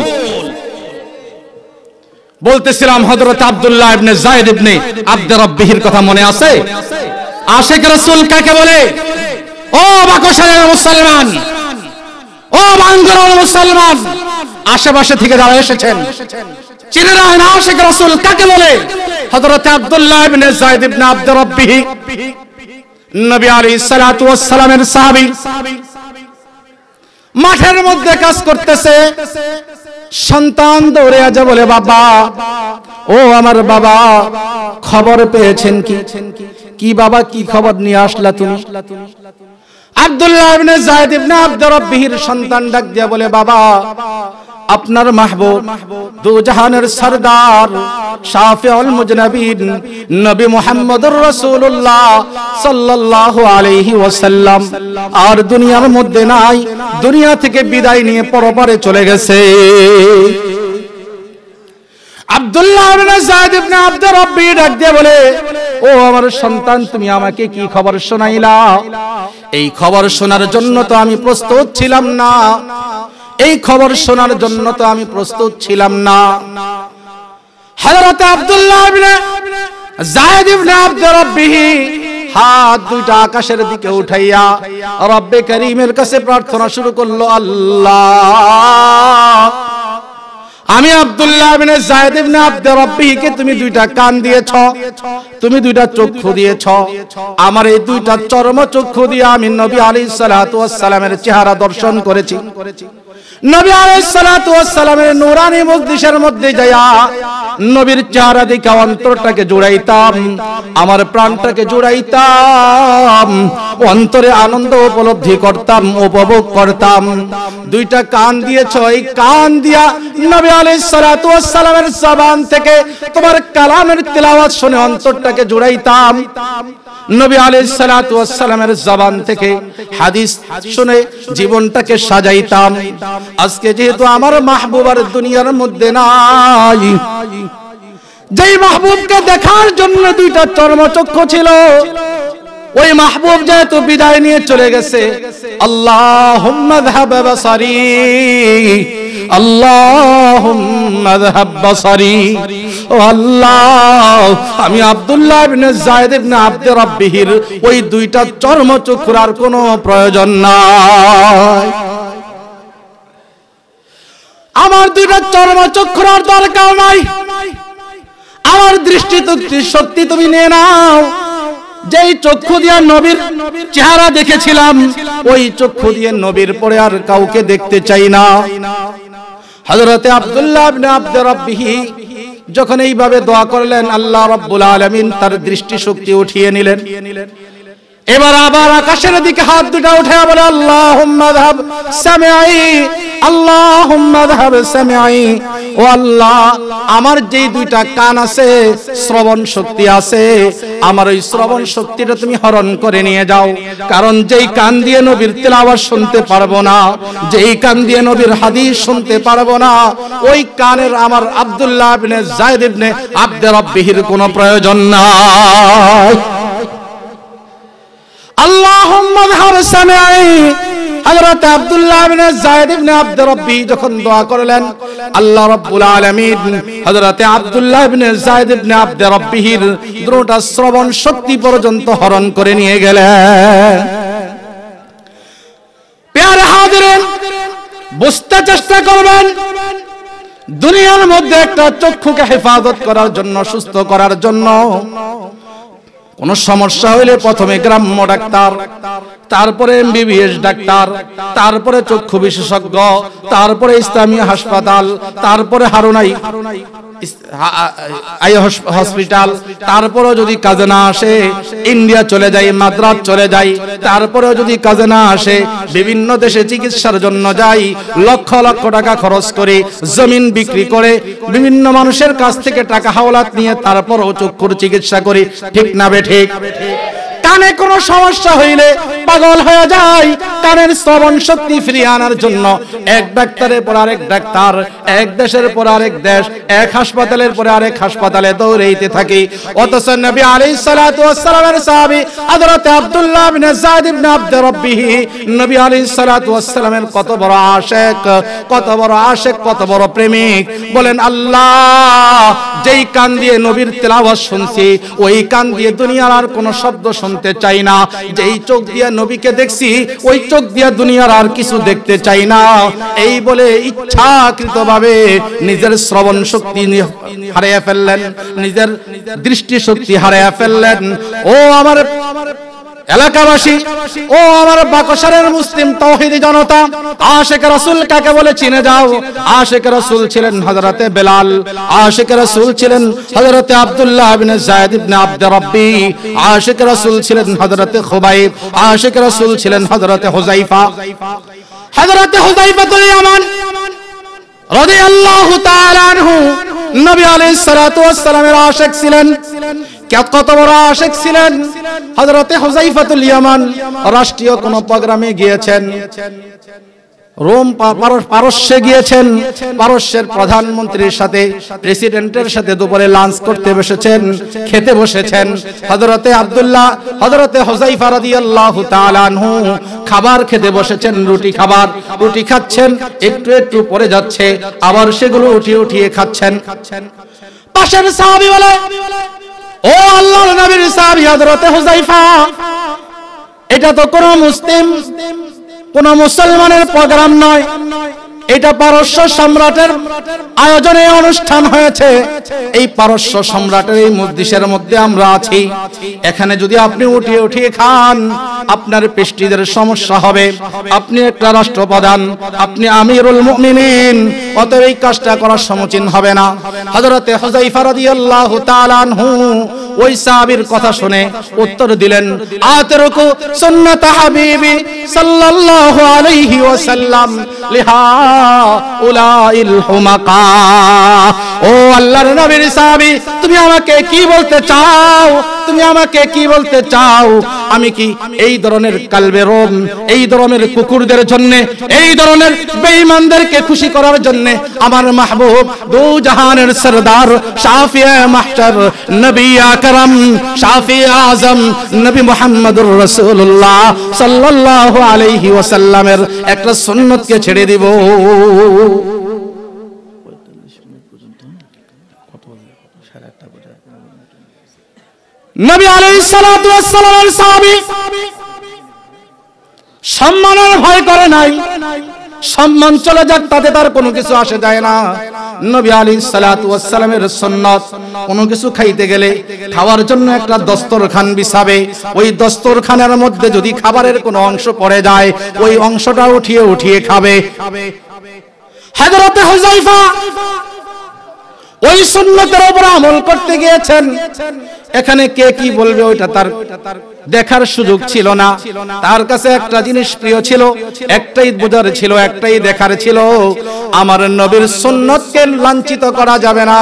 বলতেছিলাম হযরত আব্দুল্লাহ ইবনে যায়েদ ইবনে আব্দ রাব্বিহির কথা মনে আছে? আশিক রাসূল কাকে বলে? ও বাকশালের মুসলমান, ও বাঙ্গাল মুসলমান, আশেপাশে থেকে যারা এসেছেন চিনে রাখেন আশিক রাসূল কাকে বলে। হযরত আব্দুল্লাহ ইবনে যায়েদ ইবনে আব্দুর রাব্বিহ, নবী আলাইহিস সালাতু ওয়াস সালামের সাহাবী, মাঠের মধ্যে কাজ করতেছে। সন্তান দৌড়ে আসে বলে, বাবা, ও আমার বাবা, খবর পেয়েছেন কি? কি বাবা, কি খবর নিয়ে আসলা তুমি? আব্দুল্লাহ ইবনে যায়েদ ইবনে আব্দুর রাব্বিহর সন্তান ডাক দিয়া বলে, বাবা, আপনার মাহবুব, দু জাহানের সরদার, শাফিউল মুজনাবিন, নবী মুহাম্মদুর রাসূলুল্লাহ সাল্লাল্লাহু আলাইহি ওয়াসাল্লাম আর দুনিয়ার মধ্যে নাই, দুনিয়া থেকে বিদায় নিয়ে পরপারে চলে গেছে। আব্দুল্লাহ ইবনে যায়েদ ইবনে আব্দুর রাব্বিহ ডাক দিয়ে বলে, ও আমার সন্তান, তুমি আমাকে কি খবর শোনাইলা? এই খবর শোনার জন্য তো আমি প্রস্তুত ছিলাম না, এই খবর শোনার জন্য তো আমি প্রস্তুত ছিলাম না। হযরত আব্দুল্লাহ ইবনে যায়েদ ইবনে আব্দুর রাব্বিহ হাত দুইটা আকাশের দিকে উঠাইয়া রব্বে করিমের কাছে প্রার্থনা শুরু করলো, আল্লাহ, আমি আব্দুল্লাহ ইবনে যায়েদ ইবনে আব্দুর রাব্বিহকে তুমি দুইটা কান দিয়েছ, তুমি দুইটা চক্ষু দিয়েছ, আমার এই দুইটা চর্ম চক্ষু দিয়ে আমি নবী আলাইহিস সালাতু ওয়াস সালামের চেহারা দর্শন করেছি। নবী আলাইহিস সালাতু ওয়াস সালামের নূরানি মজলিসের মধ্যে যায়া নবীর চেহারা দেখে অন্তরটাকে জুড়াইতাম, আমার প্রাণটাকে জুড়াইতাম, অন্তরে আনন্দ উপলব্ধি করতাম, উপভোগ করতাম। দুইটা কান দিয়েছ, এই কান দিয়া নবী আলাইহিস সালাতু ওয়াস সালামের জবান থেকে তোমার কালামের তেলাওয়াত শুনে অন্তরটাকে জুড়াইতাম। নবী আলাইহিস সালাতু ওয়াস সালামের জবান থেকে হাদিস শুনে জীবনটাকে সাজাইতাম। আজকে যেহেতু আমার মাহবুব আর দুনিয়ার মধ্যে নাই, যেই মাহবুবকে দেখার জন্য দুইটা চর্মচক্ষু ছিল, ওই মাহবুব যেহেতু বিদায় নিয়ে চলে গেছে, আল্লাহুম্মা যাহাব বাসারি, আল্লাহুম্মা যাহাব বাসারি, ও আল্লাহ, আমি আব্দুল্লাহ ইবনে যায়েদ ইবনে আব্দুর রাব্বিহর ওই দুইটা চর্মচক্ষুর আর কোনো প্রয়োজন নাই, আমার দুইটা চর্মচক্ষুর আর দরকার নাই, আমার দৃষ্টি শক্তি তুমি নিয়ে নাও। যেই চক্ষু দিয়ে নবীর চেহারা দেখেছিলাম, ওই চক্ষু দিয়ে নবীর পরে আর কাউকে দেখতে চাই না। হযরত আব্দুল্লাহ ইবনে আব্দুর রাব্বিহ যখন এইভাবে দোয়া করলেন, আল্লাহ রাব্বুল আলামিন তার দৃষ্টি শক্তি উঠিয়ে নিলেন। এবার আবার আকাশের দিকে হাত দুটো উঠায়া বলে, আল্লাহুম্মা যাহাব সামিঈ, আল্লাহুম্মা যাহাব সামিঈ, ও আল্লাহ, আমার যেই দুইটা কান আছে, শ্রবণ শক্তি আছে, আমার ওই শ্রবণ শক্তিটা তুমি হরণ করে নিয়ে যাও। কারণ যেই কান দিয়ে নবীর তেলাওয়াত শুনতে পারবো না, যেই কান দিয়ে নবীর হাদিস শুনতে পারবো না, ওই কানের আমার আব্দুল্লাহ ইবনে যায়েদ ইবনে আব্দুর রাব্বিহর কোনো প্রয়োজন নাই। আল্লাহুম্মা যাহাব সামিঈ, হযরত আব্দুল্লাহ ইবনে যায়েদ ইবনে আব্দুর রাব্বিহ যখন দোয়া করলেন, আল্লাহ রাব্বুল আলামিন হযরত আব্দুল্লাহ ইবনে যায়েদ ইবনে আব্দুর রাব্বিহর দুটো শ্রবণ শক্তি পর্যন্ত হরণ করে নিয়ে গেলেন। প্রিয় হাজিরিন, বুঝতে চেষ্টা করবেন, দুনিয়ার মধ্যে একটা চক্ষুকে হেফাজত করার জন্য, সুস্থ করার জন্য, কোন সমস্যা হইলে প্রথমে গ্রাম্য ডাক্তার, তারপরে এমবিবিএস ডাক্তার, তারপরে চক্ষু বিশেষজ্ঞ, তারপরে ইসলামী হাসপাতাল, তারপরে হারুনাই আই হসপিটাল, তারপরে যদি কাজে না আসে ইন্ডিয়া চলে যাই, মাদ্রাজ চলে যাই, তারপরে যদি কাজে না আসে বিভিন্ন দেশে চিকিৎসার জন্য যাই, লক্ষ লক্ষ টাকা খরচ করে, জমিন বিক্রি করে, বিভিন্ন মানুষের কাছ থেকে টাকা হাওলাত নিয়ে তারপরও চক্ষুর চিকিৎসা করি, ঠিক না বেঠিক? কানে কোনো সমস্যা হইলে পাগল হয়ে যায়, কানের শ্রবণ শক্তি ফিরিয়ে আনার জন্য এক ডাক্তারের পর আরেক ডাক্তার, এক দেশের পর আরেক দেশ, এক হাসপাতালের পর আরেক হাসপাতালে দৌড়াইতে থাকি। অথচ নবী আলাইহিস সালাতু ওয়াস সালামের সাহাবী হযরত আব্দুল্লাহ ইবনে যায়েদ ইবনে আব্দুর রাব্বিহ নবী আলাইহিস সালাতু ওয়াস সালামের কত বড় আশিক, কত বড় আশিক, কত বড় প্রেমিক, বলেন আল্লাহ যেই কান দিয়ে নবীর তেলাওয়াত শুনছি ওই কান দিয়ে দুনিয়ার আর কোনো শব্দ শুনতে চাই না, যেই চোখ দিয়ে নবীকে দেখছি ওই চোখ দিয়ে দুনিয়ার আর কিছু দেখতে চাই না। এই বলে ইচ্ছাকৃতভাবে নিজের শ্রবণ শক্তি হারিয়ে ফেললেন, নিজের দৃষ্টি শক্তি হারিয়ে ফেললেন। ও আমার এলাকাবাসী, ও আমার বাকশালের মুসলিম তাওহীদি জনতা, আশিক রাসূল কাকে বলে চিনে যাও। আশিক রাসূল ছিলেন হযরতে বেলাল, আশিক রাসূল ছিলেন হযরতে আব্দুল্লাহ ইবনে যায়েদ ইবনে আব্দ রাব্বি, আশিক রাসূল ছিলেন হযরতে খুবাইব, আশিক রাসূল ছিলেন হযরতে হুযায়ফা। হযরতে হুযায়ফাতুল ইয়ামান রাদিয়াল্লাহু তাআলা আনহু নবী আলাইহিস সালাতু ওয়াস সালামের আশিক ছিলেন। কত বড় আশিক ছিলেন হযরতে হুযায়ফাতুল ইয়ামান। রাষ্ট্রীয় কোন প্রোগ্রামে গিয়েছেন, রোম পারস্যে গিয়েছেন, পারস্যের প্রধানমন্ত্রীর সাথে প্রেসিডেন্টের সাথে দুপুরে লাঞ্চ করতে বসেছেন, খেতে বসেছেন। হযরতে আব্দুল্লাহ হযরতে হুযায়ফা রাদিয়াল্লাহু তাআলা আনহু খাবার খেতে বসেছেন, রুটি খাচ্ছেন, একটু একটু পড়ে যাচ্ছে, আবার সেগুলো উঠিয়ে খাচ্ছেন। পাশের সাহাবী বলে, ও আল্লাহর নবীর সাহাবী হযরতে হুযায়ফা, এটা তো কোন মুসলমানের প্রোগ্রাম নয়, এটা পারস্য সম্রাটের আয়োজনে অনুষ্ঠান হয়েছে। এই পারস্য সম্রাটের এই মজলিসের মধ্যে আমরা আছি, এখানে যদি আপনি উঠিয়ে খান আপনার পেস্টিদের সমস্যা হবে। আপনি একটা রাষ্ট্রপ্রধান, আপনি আমিরুল মুমিনিন, অতএব এই কাজটা করা সমীচীন হবে না। হযরতে হুযায়ফা রাদিয়াল্লাহু তাআলা আনহু ওই সাহাবীর কথা শুনে উত্তর দিলেন, আতরুকু সুন্নাত হাবিবি সাল্লাল্লাহু আলাইহি ওয়াসাল্লাম লিহা উলাইল হুমাকা। ও আল্লাহর নবীর সাহাবী, তুমি আমাকে কি বলতে চাও? তুমি আমাকে কি বলতে চাও? আমি কি এই ধরনের কালবেরম, এই ধরনের কুকুরদের জন্য, এই ধরনের বেঈমানদেরকে খুশি করার জন্য আমার মাহবুব দু জাহানের সরদার শাফিয়ে মাহশর নবী আকরাম শাফিয়ে আজম নবী মুহাম্মদুর রাসূলুল্লাহ সাল্লাল্লাহু আলাইহি ওয়াসাল্লামের একটা সুন্নতকে ছেড়ে দিব? নবী আলাইহিস সালাতু ওয়াস সালামের সাহাবী সম্মানের ভয় করে নাই, সম্মান চলে যাক তাতে তার কোনো কিছু আসে যায় না। নবী আলাইহিস সালাতু ওয়াস সালামের সুন্নাত, কোনো কিছু খাইতে গেলে খাওয়ার জন্য একটা দস্তরখান বিছাবে, ওই দস্তরখানের মধ্যে যদি খাবারের কোনো অংশ পড়ে যায় ওই অংশটা উঠিয়ে খাবে। হযরতে হুযায়ফা ওই সুন্নতের উপর আমল করতে গিয়েছেন। এখানে কে কি বলবে ওইটা তার দেখার সুযোগ ছিল না। তার কাছে একটা জিনিস প্রিয় ছিল, একটাই বোঝার ছিল, একটাই দেখার ছিল, আমার নবীর সুন্নতকে লাঞ্ছিত করা যাবে না,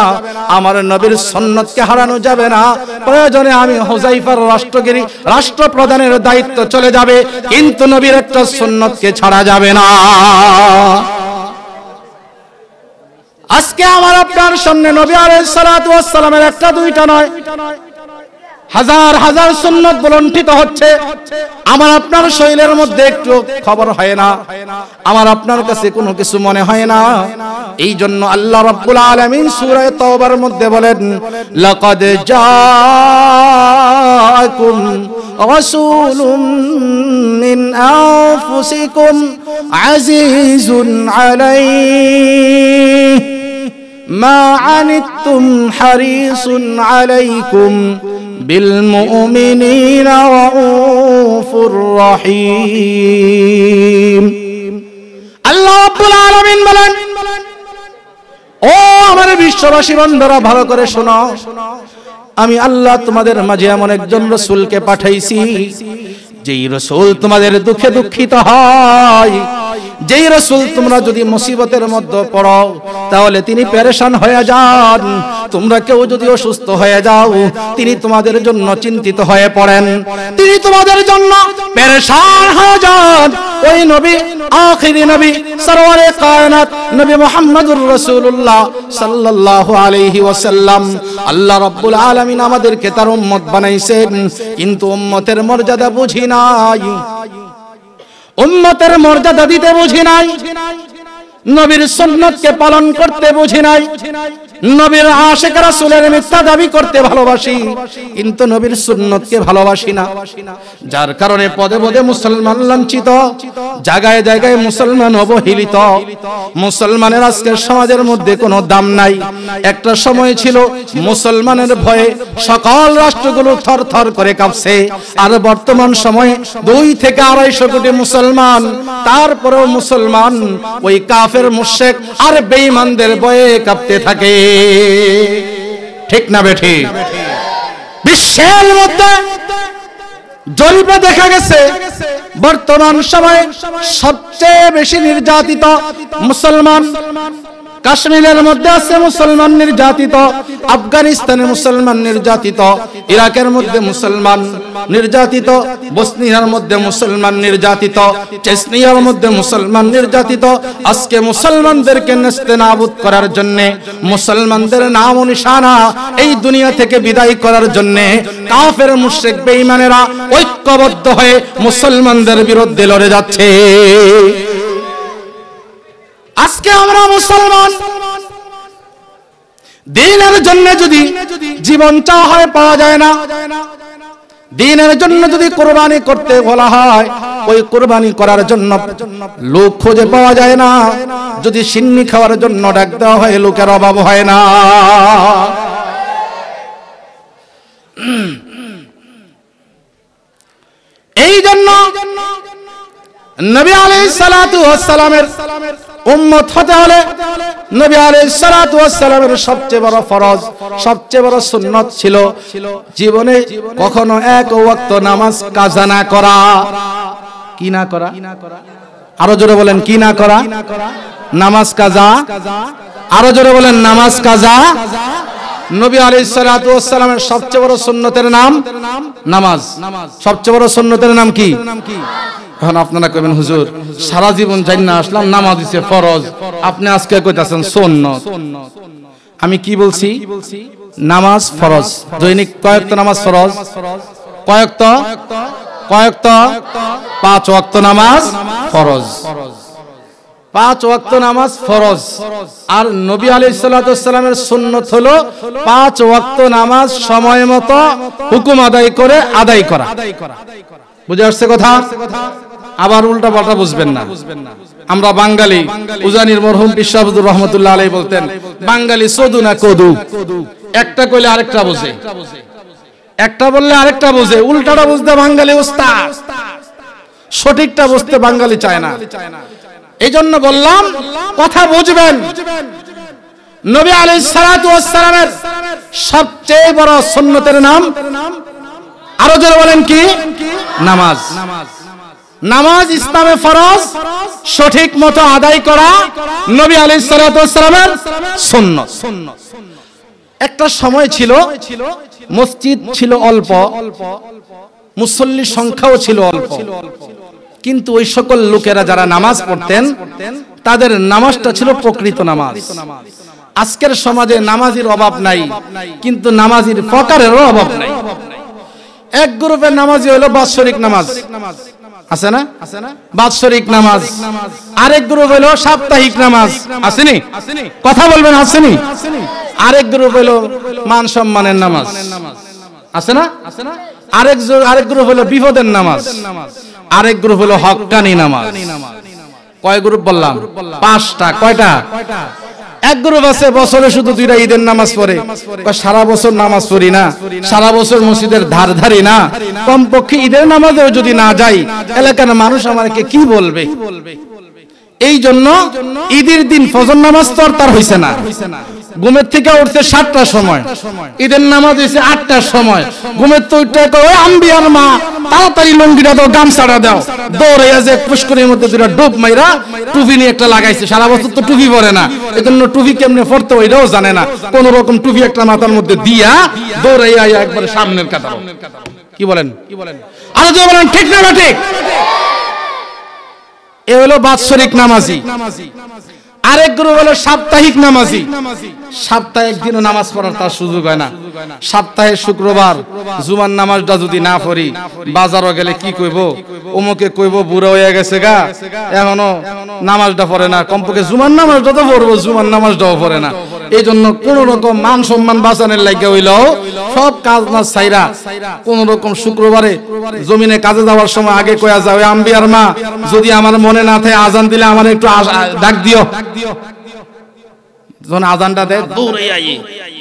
আমার নবীর সুন্নতকে হারানো যাবে না। প্রয়োজনে আমি হুযায়ফার রাষ্ট্রপ্রধানের দায়িত্ব চলে যাবে, কিন্তু নবীর একটা সুন্নতকে ছাড়া যাবে না। আজকে আমার আপনার সামনে নবী আলাইহিস সালাতু ওয়াস সালামের একটা দুইটা নয়, হাজার হাজার সুন্নাত বলণ্ঠিত হচ্ছে। আমার আপনার শরীরের মধ্যে একটু খবর হয় না, আমার আপনার কাছে কোনো কিছু মনে হয় না। এই জন্য আল্লাহ রাব্বুল আলামিন সূরা তাওবার মধ্যে বলেন, লাকাদ জাআকুম রাসূলুম মিন আনফুসিকুম আজিজুন আলাইহি মা আনিতুম হারিসুন আলাইকুম বিল মুমিনিনা রাউফুর রহিম। আল্লাহ রাব্বুল আলামিন বলেন, ও আমার বিশ্ববাসী বন্ধুরা ভালো করে শোনো, আমি আল্লাহ তোমাদের মাঝে এমন একজন রাসূলকে পাঠাইছি যেই রাসূল তোমাদের দুঃখে দুঃখিত হয়, যেই রাসূল তোমরা যদি মুসিবতের মধ্যে পড়ো তাহলে তিনি পেরেশান হয়ে যান, তোমরা কেউ যদি অসুস্থ হয়ে যাও তিনি তোমাদের জন্য চিন্তিত হয়ে পড়েন, তিনি তোমাদের জন্য পেরেশান হয়ে যান। ওই নবী, আখিরি নবী, সরওয়ারে কায়নাত নবী মুহাম্মদুর রাসূলুল্লাহ সাল্লাল্লাহু আলাইহি ওয়াসাল্লাম, আল্লাহ রাব্বুল আলামিন আমাদেরকে তার উম্মত বানাইছেন, কিন্তু উম্মতের মর্যাদা বুঝি নাই, উম্মতের মর্যাদা দিতে বুঝি নাই, নবীর সুন্নাতকে পালন করতে বুঝি নাই। নবীর আশিক রাসূলের মিথ্যা দাবি করতে ভালোবাসি, কিন্তু নবীর সুন্নতকে ভালোবাসি না। যার কারণে পদে পদে মুসলমান লাঞ্ছিত, জায়গায় জায়গায় মুসলমান অবহেলিত। মুসলমানের আজকে সমাজের মধ্যে কোনো দাম নাই। একটা সময় ছিল মুসলমানের ভয়ে সকল রাষ্ট্রগুলো থরথর করে কাঁপছে, আর বর্তমান সময়ে 2 থেকে 250 কোটি মুসলমান, তারপরেও মুসলমান ওই কাফের মুশরিক আর বেঈমানদের ভয়ে কাঁপতে থাকে। ঠিক না বেঠিক? বিশ্বের মধ্যে জরিপে দেখা গেছে বর্তমান সময়ে সবচেয়ে বেশি নির্যাতিত মুসলমান কাশ্মীরের মধ্যে আছে মুসলমান নির্যাতিত, আফগানিস্তানে মুসলমান নির্যাতিত, ইরাকের মধ্যে মুসলমান নির্যাতিত, বসনিয়ার মধ্যে মুসলমান নির্যাতিত, চেচনিয়ার মধ্যে মুসলমান নির্যাতিত। আজকে মুসলমানদেরকে নেস্তেনাবুদ করার জন্য, মুসলমানদের নাম ও নিশানা এই দুনিয়া থেকে বিদায় করার জন্য কাফের মুশরিক বেঈমানেরা ঐক্যবদ্ধ হয়ে মুসলমানদের বিরুদ্ধে লড়ে যাচ্ছে। আজকে আমরা মুসলমান, দ্বীনের জন্য যদি জীবন চাওয়া হয় পাওয়া যায় না, দ্বীনের জন্য যদি কুরবানি করতে বলা হয় ওই কুরবানি করার জন্য লোক খুঁজে পাওয়া যায় না, যদি সিন্নি খাওয়ার জন্য ডাক দেওয়া হয় লোকের অভাব হয় না। এই জন্য নবী আলাইহিস সালাতু ওয়াস সালামের উম্মত হতে হলে নবী আলাইহিস সালাতু ওয়াস সালামের সবচেয়ে বড় ফরজ, সবচেয়ে বড় সুন্নাত ছিল জীবনে কখনো এক ওয়াক্ত নামাজ কাজা না করা। কি না করা? আরো জোরে বলেন, কি না করা? নামাজ কাজা। আরো জোরে বলেন, নামাজ কাজা। নবী আলাইহিস সালাতু ওয়াস সালামের সবচেয়ে বড় সুন্নতের নাম নামাজ। সবচেয়ে বড় সুন্নতের নাম কি? এখন আপনারা কইবেন হুজুর সারা জীবন জান্না আসলাম নামাজ হইছে ফরজ, আপনি আজকে কইতাছেন সুন্নাত। আমি কি বলছি? নামাজ ফরজ। দৈনিক কয়েকটা নামাজ ফরজ? কয়েকটা? 5 ওয়াক্ত নামাজ ফরজ। 5 ওয়াক্ত নামাজ ফরজ। আর নবী আলাইহিস সালাতু ওয়াস সালামের সুন্নাত হলো 5 ওয়াক্ত নামাজ সময় মতো হুকুম আদায় করে আদায় করা। বুঝে আসছে কথা? আবার উল্টা পাল্টা বুঝবেন না। আমরা বাঙালি, উজানির মরহুম পীর সাহেব হুজুর রহমাতুল্লাহ আলাইহি বলতেন, বাঙালি সদু না কদু, একটা কইলে আরেকটা বোঝে, একটা বললে আরেকটা বোঝে, উল্টাটা বুঝতে বাঙালি ওস্তাদ, সঠিকটা বুঝতে বাঙালি চায় না। এই জন্য বললাম কথা বুঝবেন। নবী আলাইহিস সালাতু ওয়াস সালামের সবচেয়ে বড় সুন্নতের নাম, আরো জোরে বলেন কি? নামাজ। নামাজ ইসলামে ফরজ, সঠিক মতো আদায় করা নবী আলাইহিস সালাতু ওয়াস সালামের সুন্নাত। একটা সময় ছিল মসজিদ ছিল অল্প, মুসল্লির সংখ্যাও ছিল অল্প, কিন্তু ওই সকল লোকেরা যারা নামাজ পড়তেন তাদের নামাজটা ছিল প্রকৃত নামাজ। আজকের সমাজে নামাজির অভাব নাই, কিন্তু নামাজির প্রকারেরও অভাব নাই। এক গ্রুপের নামাজি হলো বাৎসরিক নামাজ, আছে না? বাৎসরিক নামাজ। আরেক গ্রুপ হলো সাপ্তাহিক নামাজ, আসেনি? কথা বলবেন, আসেনি? আরেক গ্রুপ হলো মান সম্মানের নামাজ, আছে না? আরেক গ্রুপ হলো বিপদের নামাজ, আরেক গ্রুপ হলো হক্কানি নামাজ। কয় গ্রুপ বললাম? 5টা। কয়টা? এক গ্রুপ আছে বছরে শুধু 2টা ঈদের নামাজ পড়ে, সারা বছর নামাজ পড়ি না, সারা বছর মসজিদের ধার ধারি না, কমপক্ষে ঈদের নামাজেও যদি না যাই এলাকার মানুষ আমাকে কি বলবে। এই জন্য ঈদের দিন ফজর নামাজ তো তার হইছে না, ঘুমের থেকে উঠছে 7টার সময়, ঈদের নামাজ হইছে 8টার সময়। ঘুমের তো উঠে কয় আম্বিয়ার মা তাড়াতাড়ি লুঙ্গিটা দাও, গামছাটা দাও, দৌড়াইয়া যে পুষ্করির মধ্যে 2টা ডুব মাইরা টুপি নিয়ে একটা লাগাইছে। সারা বছর তো টুপি পরে না, এজন্য টুপি কেমনে পরতে ওইটাও জানে না, কোন রকম টুপি একটা মাথার মধ্যে দিয়া দৌড়াইয়া একবারে সামনের কাতার। কি বলেন? আরো যে বলেন ঠিক না ঠিক? এ হলো বাৎসরিক নামাজি। আরেক গ্রুপ হলো সাপ্তাহিক নামাজি। সপ্তাহে একদিনও নামাজ পড়ার তার সুযোগ হয় না, সপ্তাহে শুক্রবার জুমার নামাজটা যদি না পড়ি বাজারও গেলে কি কইব, অমুকে কইব বুড়া হয়ে গেছে গা এখনো নামাজটা পড়ে না, কমপক্ষে জুমার নামাজটা তো পড়বো, জুমার নামাজটাও পড়ে না। এই জন্য কোন রকম মান সম্মান বাঁচানোর লাগে হইলেও সব কাজ না ছাইরা কোন রকম শুক্রবারে জমিনে কাজে যাওয়ার সময় আগে কয়া যাও, আম্বিয়ার মা যদি আমার মনে না থাকে আজান দিলে আমার একটু ডাক দিও। যখন আজানটা দেয় দৌড়ে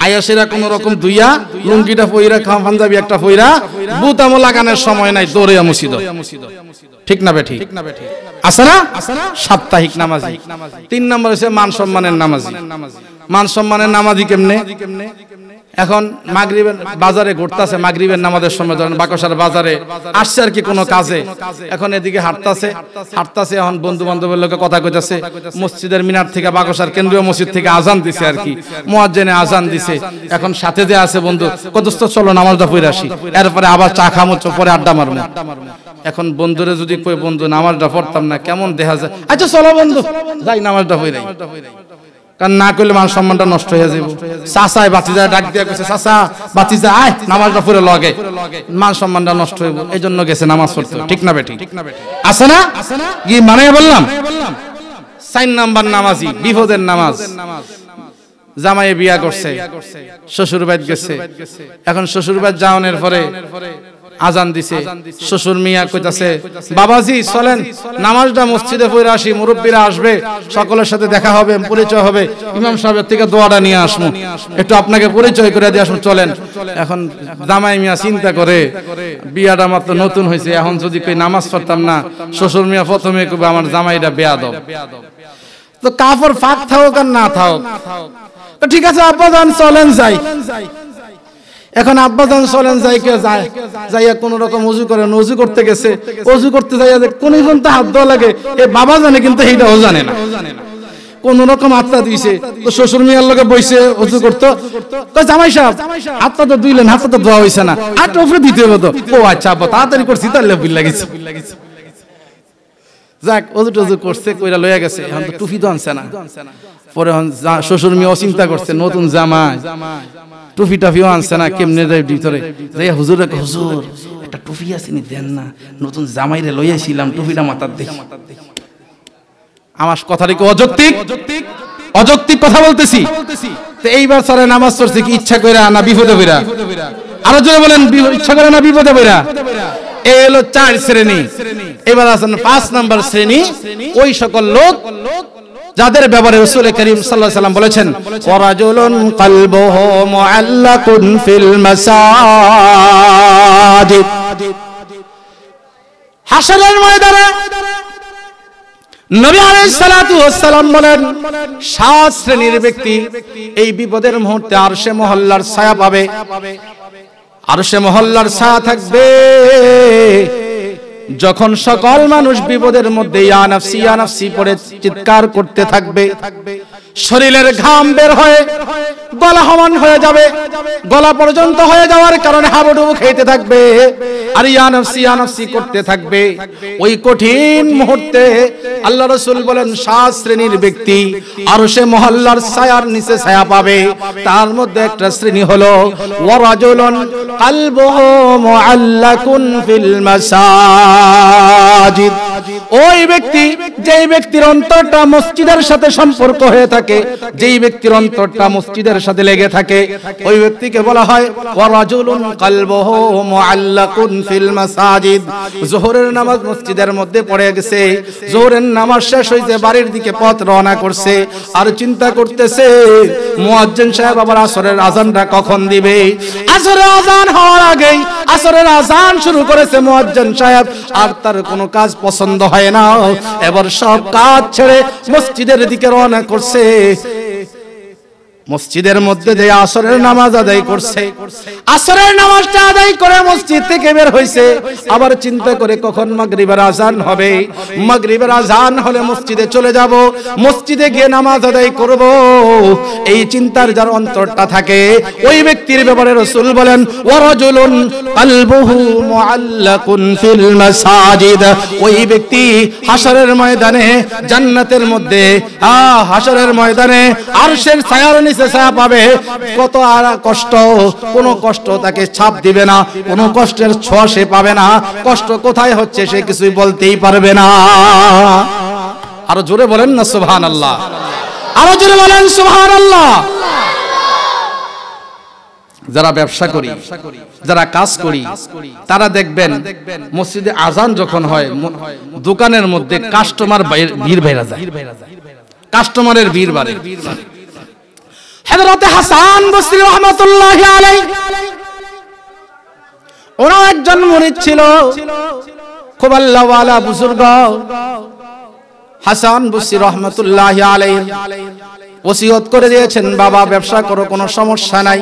আয়াসেরা কোন রকম দুইয়া লুঙ্গিটা পইরা পাঞ্জাবি একটা পইরা বুতামো লাগানোর সময় নাই, দৌড়ে মসজিদ। ঠিক না বেঠি? আছে না সাপ্তাহিক নামাজি। 3 নম্বর হচ্ছে মান সম্মানের নামাজি। মান সম্মানের নামাজি কেমনে? এখন মাগরিবের বাজারে ঘুরতেছে, মাগরিবের নামাজের সময় ধরেন বাকশার বাজারে আসছে আর কি কোনো কাজে, এখন এদিকে হাঁটতাছে, এখন বন্ধু বান্ধবের লোকে কথা কইতাছে, মসজিদের মিনার থেকে বাকশার কেন্দ্রীয় মসজিদ থেকে আজান দিছে আর কি, মুয়াজ্জিনে আজান দিছে। এখন সাথে যে আছে বন্ধু কতস্ত চলো নামাজটা পড়ে আসি, এরপরে আবার চা খামো, পরে আড্ডা মারবো। এখন বন্ধুরে যদি কই বন্ধু নামাজটা পড়তাম না কেমন দেখা যায়, আচ্ছা চলো বন্ধু যাই নামাজটা পড়ে, কারণ না করলে মান সম্মানটা নষ্ট হয়ে যাবে। চাচাই বাতিজা ডাক দিয়া কইছে, চাচা বাতিজা আয় নামাজটা পড়ে লগে, মান সম্মানটা নষ্ট হইব, এই জন্য গেছে নামাজ পড়তে। ঠিক না বেটি? আছে না কি মানে বললাম? 4 নাম্বার নামাজি বিপদের নামাজ। জামাইয়ে বিয়া করছে, শ্বশুর বাড়ি গেছে, এখন শ্বশুর বাড়ি যাওয়ানোর পরে আজান দিছে, শ্বশুর মিয়া কইতাছে বাবাজি চলেন নামাজটা মসজিদে পড়ে আসি, মুরব্বীরা আসবে, সকলের সাথে দেখা হবে, পরিচয় হবে, ইমাম সাহেবের থেকে দোয়াটা নিয়ে আসবো, একটু আপনাকে পরিচয় করে দিয়ে আসবো, চলেন। এখন জামাই মিয়া চিন্তা করে বিয়াটা মাত্র নতুন হয়েছে, এখন যদি কই নামাজ পড়তাম না, শ্বশুর মিয়া প্রথমে কইবে আমার জামাইটা বেয়াদব। তো কাফর ফাঁক থাকুক আর না থাকুক, তো ঠিক আছে আব্বাজান চলেন যাই। এখন আব্বাজান চলেন যাই, কে যায় যাইয়া কোন রকম ওযু করেন, ওযু করতে গেছে, ওযু করতে যাইয়া কোনজন তো হাত দেওয়া লাগে, এ বাবা জানে কিন্তু এইটাও জানে না, কোন রকম আত্মা দিয়েছে। তো শ্বশুর মিয়ার লগে বইছে ওযু করতো, জামাই সাহেব আত্মা তো দুইলেন, হাতটা তো ধোয়া হইছে না, আটটা উপরে দিতে হবে তো। ও আচ্ছা আব্বা তাড়াতাড়ি করছি, তাহলে ভুল লাগিছে। যাক ওযু টযু করছে, কইরা লইয়া গেছে, এখন তো টুপি তো আনছে না। পরে শ্বশুর মিয়া চিন্তা করছে নতুন জামাই, টুপি টাফিও আনছে না, কেমনে যাই ভিতরে যাই হুজুর হুজুর একটা টুপি আসেনি দেন না, নতুন জামাইরে লইয়াছিলাম, টুপিটা মাথার দেখি। আমার কথাটা কি অযৌক্তিক? অযৌক্তিক কথা বলতেছি। তো এইবার স্যার নামাজ পড়ছে কি ইচ্ছা কইরা না বিপদে পড়া? আরো জোরে বলেন, ইচ্ছা করে না বিপদে পড়া? এই হলো 4 শ্রেণী। এবার আছেন 5 নাম্বার শ্রেণী, ওই সকল লোক যাদের ব্যাপারে রাসূল করিম সাল্লাল্লাহু আলাইহি সাল্লাম বলেছেন ওয়ারাজুলুন কলবুহু মুআল্লাকুন ফিল মাসাজিদ। হাশরের ময়দানে নবী আলাইহিস সালাতু ওয়াস সালাম বলেন 7 শ্রেণীর ব্যক্তি এই বিপদের মুহূর্তে আরশে মহল্লার ছায়া পাবে। আরশে মহল্লার ছায়া থাকবে যখন সকল মানুষ বিপদের মধ্যে ইয়া নাফসি পড়ে চিৎকার করতে থাকবে, শরীরের ঘাম বের হয়ে গলা সমান হয়ে যাবে, গলা পর্যন্ত হয়ে যাওয়ার কারণে হাবুডুবু খেতে থাকবে আর ইয়া নাফসি করতে থাকবে। ওই কঠিন মুহূর্তে আল্লাহ রাসূল বলেন 7 শ্রেণীর ব্যক্তি আরশে মহল্লার ছায়ার নিচে ছায়া পাবে। তার মধ্যে একটা শ্রেণী হলো ওয়ারাজুলুন কলবুহু মুআল্লাকুন ফিল মাসাজিদ। ওই ব্যক্তি, যেই ব্যক্তির অন্তরটা মসজিদের সাথে সম্পর্ক হয়ে থাকে, যেই ব্যক্তির অন্তরটা মসজিদের সাথে লেগে থাকে, ওই ব্যক্তিকে বলা হয় ওয়ারাজুলুন কলবুহু মুআল্লাকুন ফিল মাসাজিদ। যোহরের নামাজ মসজিদের মধ্যে পড়ে গেছে, যোহরের নামাজ শেষ হইছে, বাড়ির দিকে পথ রওনা করছে আর চিন্তা করতেছে মুয়াজ্জিন সাহেব আবার আসরের আজানটা কখন দিবে। আসরের আজান হওয়ার আগেই আসরের আজান শুরু করেছে মুয়াজ্জিন সাহেব, আর তার কোনো কাজ পছন্দ হয় না, এবার সব কাজ ছেড়ে মসজিদের দিকে রওনা করছে। মসজিদের মধ্যে যে আসরের নামাজ আদায় করছে, আসরের নামাজটা আদায় করে মসজিদ থেকে বের হইছে, আবার চিন্তা করে কখন মাগরিবের আজান হবে, মাগরিবের আজান হলে মসজিদে চলে যাব, মসজিদে গিয়ে নামাজ আদায় করব। এই চিন্তার যার অন্তরটা থাকে ওই ব্যক্তির ব্যাপারে রাসূল বলেন ওয়ারাজুলুন কলবুহু মুআল্লাকুন ফিল মাসাজিদ। ওই ব্যক্তি হাশরের ময়দানে জান্নাতের মধ্যে হাশরের ময়দানে আরশের ছায়ার নিচে নিচে ছায়া পাবে, কত আর কষ্ট, কোনো কষ্ট তাকে ছাপ দিবে না, কোনো কষ্টের ছোঁয়া সে পাবে না, কষ্ট কোথায় হচ্ছে সে কিছুই বলতেই পারবে না। আরো জোরে বলেন না সুবহানাল্লাহ, আরো জোরে বলেন সুবহানাল্লাহ। যারা ব্যবসা করি, যারা কাজ করি, তারা দেখবেন মসজিদে আজান যখন হয় দোকানের মধ্যে কাস্টমার ভিড় বেড়ে যায়, কাস্টমারের ভিড় বাড়ে। হযরত হাসান বসরি রাহমাতুল্লাহি আলাইহি ওনার একজন মুরিদ ছিল, খুব আল্লাহওয়ালা বুজুর্গ। হাসান বসরি রাহমাতুল্লাহি আলাইহি ওসিয়ত করে দিয়েছেন, বাবা ব্যবসা করো, কোনো সমস্যা নাই,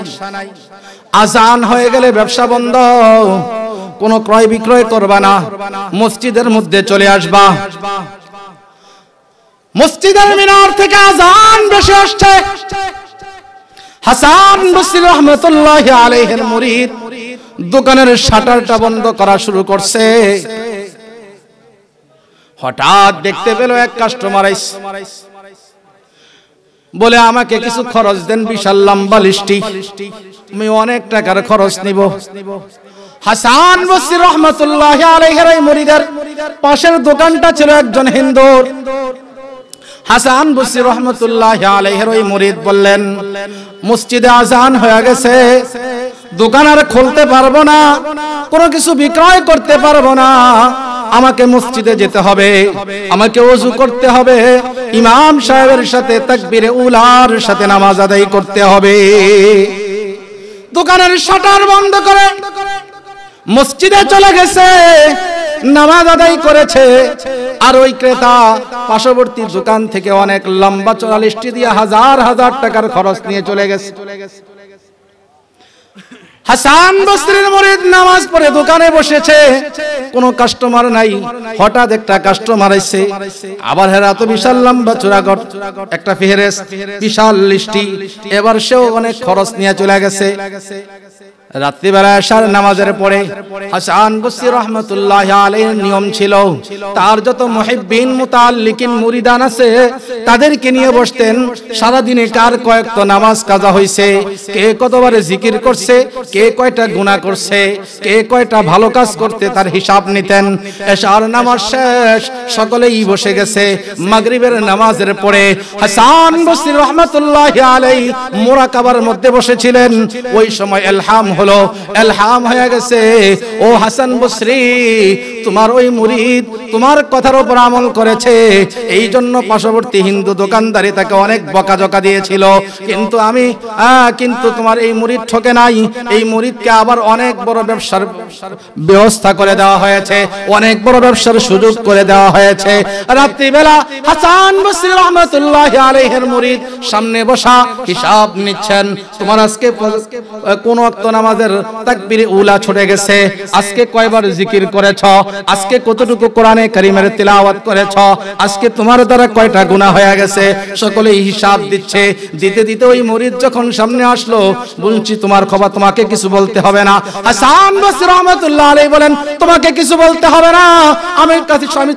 আজান হয়ে গেলে ব্যবসা বন্ধ, কোনো ক্রয় বিক্রয় করবা না, মসজিদের মধ্যে চলে আসবা। মসজিদের মিনার থেকে আজান ভেসে আসছে। হাসান বসরি রাহমাতুল্লাহি আলাইহির মুরিদ দোকানের শাটারটা বন্ধ করা শুরু করছে। হঠাৎ দেখতে পেল এক কাস্টমার আইছে, বলে আমাকে কিছু খরচ দেন, বিশাল লম্বা লিস্টি, আমি অনেক টাকার খরচ নিব। হাসান বসরি রাহমাতুল্লাহি আলাইহির এই মুরিদের পাশের দোকানটা ছিল একজন হিন্দুর। হাসান বসরি রাহমাতুল্লাহি আলাইহির ওই মুরিদ বললেন, মসজিদে আজান হয়ে গেছে, দোকান আর খুলতে পারবো না, কোনো কিছু বিক্রয় করতে পারবো না, আমাকে মসজিদে যেতে হবে, আমাকে ওযু করতে হবে, ইমাম সাহেবের সাথে তাকবীরে উলার সাথে নামাজ আদায় করতে হবে। দোকানের শাটার বন্ধ করে মসজিদে চলে গেছে, নামাজ আদায় করেছে। আর ওই ক্রেতা পার্শ্ববর্তী দোকান থেকে অনেক লম্বা চড়া লিস্টি দিয়ে হাজার হাজার টাকার খরচ নিয়ে চলে গেছে। হাসান বসরির মুরিদ নামাজ পড়ে দোকানে বসেছে, কোনো কাস্টমার নাই। হঠাৎ একটা কাস্টমার আইছে, আবার হেরা তো বিশাল লম্বা চূড়াগট একটা ফেরেশত, বিশাল লিস্টি, এবার সেও অনেক খরচ নিয়ে চলে গেছে। রাত্রিবেলা আশার নামাজের পরে হাসান বসরি রাহমাতুল্লাহি আলাইহির নিয়ম ছিল, তার যত মুহিব্বিন মুতাআল্লিকিন মুরিদান আছে তাদেরকে নিয়ে বসতেন। সারা দিনে কার কয়েকটা নামাজ কাজা হইছে, কে কতবারে জিকির করছে, কে কয়টা গুনাহ করছে, কে কয়টা ভালো কাজ করতে তার হিসাব নিতেন। এশার নামাজ শেষ, সকলেই বসে গেছে। মাগরিবের নামাজের পরে হাসান বসরি রাহমাতুল্লাহি আলাইহি মুরাকাবার মধ্যে বসেছিলেন। ওই সময় ইলহাম হলো, ইলহাম হয়ে গেছে, ও হাসান বসরি, তোমার ওই মুরিদ তোমার কথার উপর আমল করেছে, এই জন্য পার্শ্ববর্তী হিন্দু দোকানদারি তাকে অনেক বকাঝকা দিয়েছিল, কিন্তু তোমার এই মুরিদ ঠকে নাই, এই মুরিদকে আবার অনেক বড় ব্যবসার ব্যবস্থা করে দেওয়া হয়েছে, অনেক বড় ব্যবসার সুযোগ করে দেওয়া হয়েছে। রাত্রিবেলা হাসান বসরি রাহমাতুল্লাহি আলাইহির মুরিদ সামনে বসা হিসাব নিচ্ছেন, তোমার আজকে কোন ওয়াক্ত নামাজের তাকবীরে উলা ছুটে গেছে, আজকে কয়বার জিকির করেছ, আজকে কতটুকু কোরআনে কারীমের তিলাওয়াত করেছ, আজকে তোমার দ্বারা কয়টা গুনাহ হয়ে গেছে, সকলেই হিসাব দিচ্ছে। দিতে দিতে ওই মুরিদ যখন সামনে আসলো, বলছি তোমার খবর, তোমাকে কিছু বলতে হবে না। হাসান বসরি রাহমাতুল্লাহি আলাইহি বলেন, তোমাকে কিছু বলতে হবে না, আমি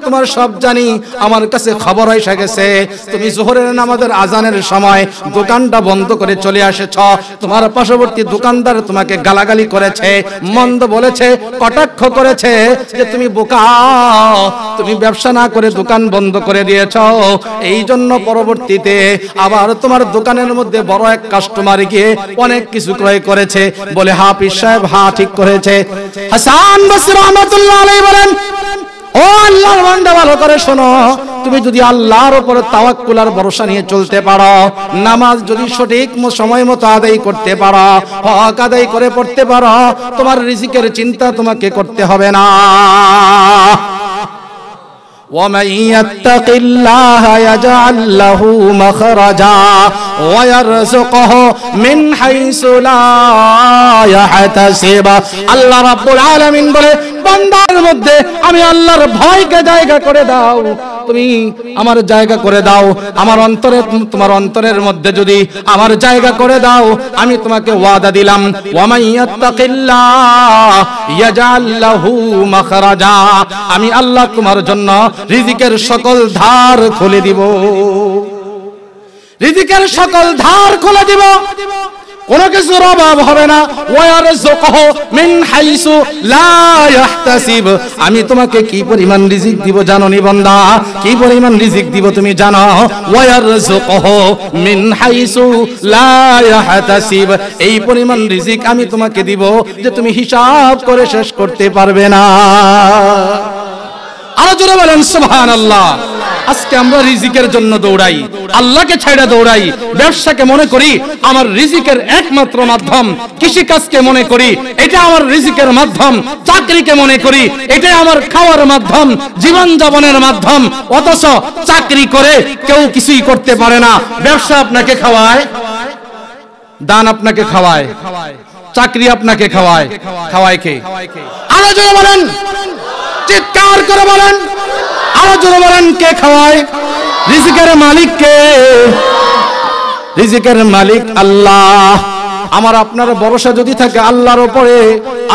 তোমার সব জানি, আমার কাছে খবর এসে গেছে, তুমি যোহরের নামাজের আজানের সময় দোকানটা বন্ধ করে চলে এসেছ, তোমার পার্শ্ববর্তী দোকানদার তোমাকে গালাগালি করেছে, মন্দ বলেছে, কটাক্ষ করেছে যে তুমি বোকা, তুমি ব্যবসা না করে দোকান বন্ধ করে দিয়েছ, এই জন্য পরবর্তীতে আবার তোমার দোকানের মধ্যে বড় এক কাস্টমার গিয়ে অনেক কিছু ক্রয় করেছে, বলে হাফিজ সাহেব হ্যাঁ ঠিক করেছে। হাসান বসরি রাহমাতুল্লাহি আলাইহি বলেন, ও আল্লাহর বান্দা, ভালো করে শোনো, তুমি যদি আল্লাহর উপর তাওয়াক্কুল আর ভরসা নিয়ে চলতে পারো, নামাজ যদি সঠিক সময় মতো আদায় করতে পারো, হক আদায় করে পড়তে পারো, তোমার রিজিকের চিন্তা তোমাকে করতে হবে না। ومن يتق الله يجعل له مخرجا ويرزقه من حيث لا يحتسب। আল্লাহ রাব্বুল আলামিন বলে, বান্দার মধ্যে আমি আল্লাহর ভয়কে জায়গা করে দাও, তুমি আমার জায়গা করে দাও, আমার অন্তরে, তোমার অন্তরের মধ্যে যদি আমার জায়গা করে দাও, আমি তোমাকে ওয়াদা দিলাম, ওয়া ইয়াত্তাকিল্লাহ ইয়াজআল লাহু মাখরাজা, আমি আল্লাহ তোমার জন্য রিজিকের সকল ধার খুলে দিব। রিজিকের সকল ধার খুলে দিব, কোনো কিছুর অভাব হবে না। ওয়ারযুকহু মিন হাইসু লা ইয়াহতাসিব, আমি তোমাকে কি পরিমাণ রিজিক দিব জানো নি বান্দা? কি পরিমাণ রিজিক দিব তুমি জানো? ওয়ারযুকহু মিন হাইসু লা ইয়াহতাসিব, এই পরিমাণ রিজিক আমি তোমাকে দিব যে তুমি হিসাব করে শেষ করতে পারবে না। আরো জোরে বলেন সুবহানাল্লাহ। আজকে আমরা রিজিকের জন্য দৌড়াই, আল্লাহকে ছাইড়া দৌড়াই। ব্যবসাকে মনে করি আমার রিজিকের একমাত্র মাধ্যম, কৃষিকাজকে মনে করি এটা আমার রিজিকের মাধ্যম, চাকরিকে মনে করি এটাই আমার খাওয়ার মাধ্যম, জীবন যাপনের মাধ্যম। অথচ চাকরি করে কেউ কিছুই করতে পারে না। ব্যবসা আপনাকে খাওয়ায়, দান আপনাকে খাওয়ায়, চাকরি আপনাকে খাওয়ায়, খাওয়ায় কে? আরো জোরে বলেন, চিৎকার করে বলেন, আরো জোরে বলেন, কে খাওয়ায়? রিজিকের মালিক কে? রিজিকের মালিক আল্লাহ। আমার আপনার ভরসা যদি থাকে আল্লাহর উপরে,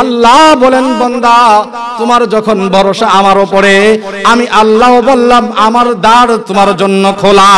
আল্লাহ বলেন বান্দা তোমার যখন ভরসা আমার উপরে, আমি আল্লাহ বললাম আমার দ্বার তোমার জন্য খোলা।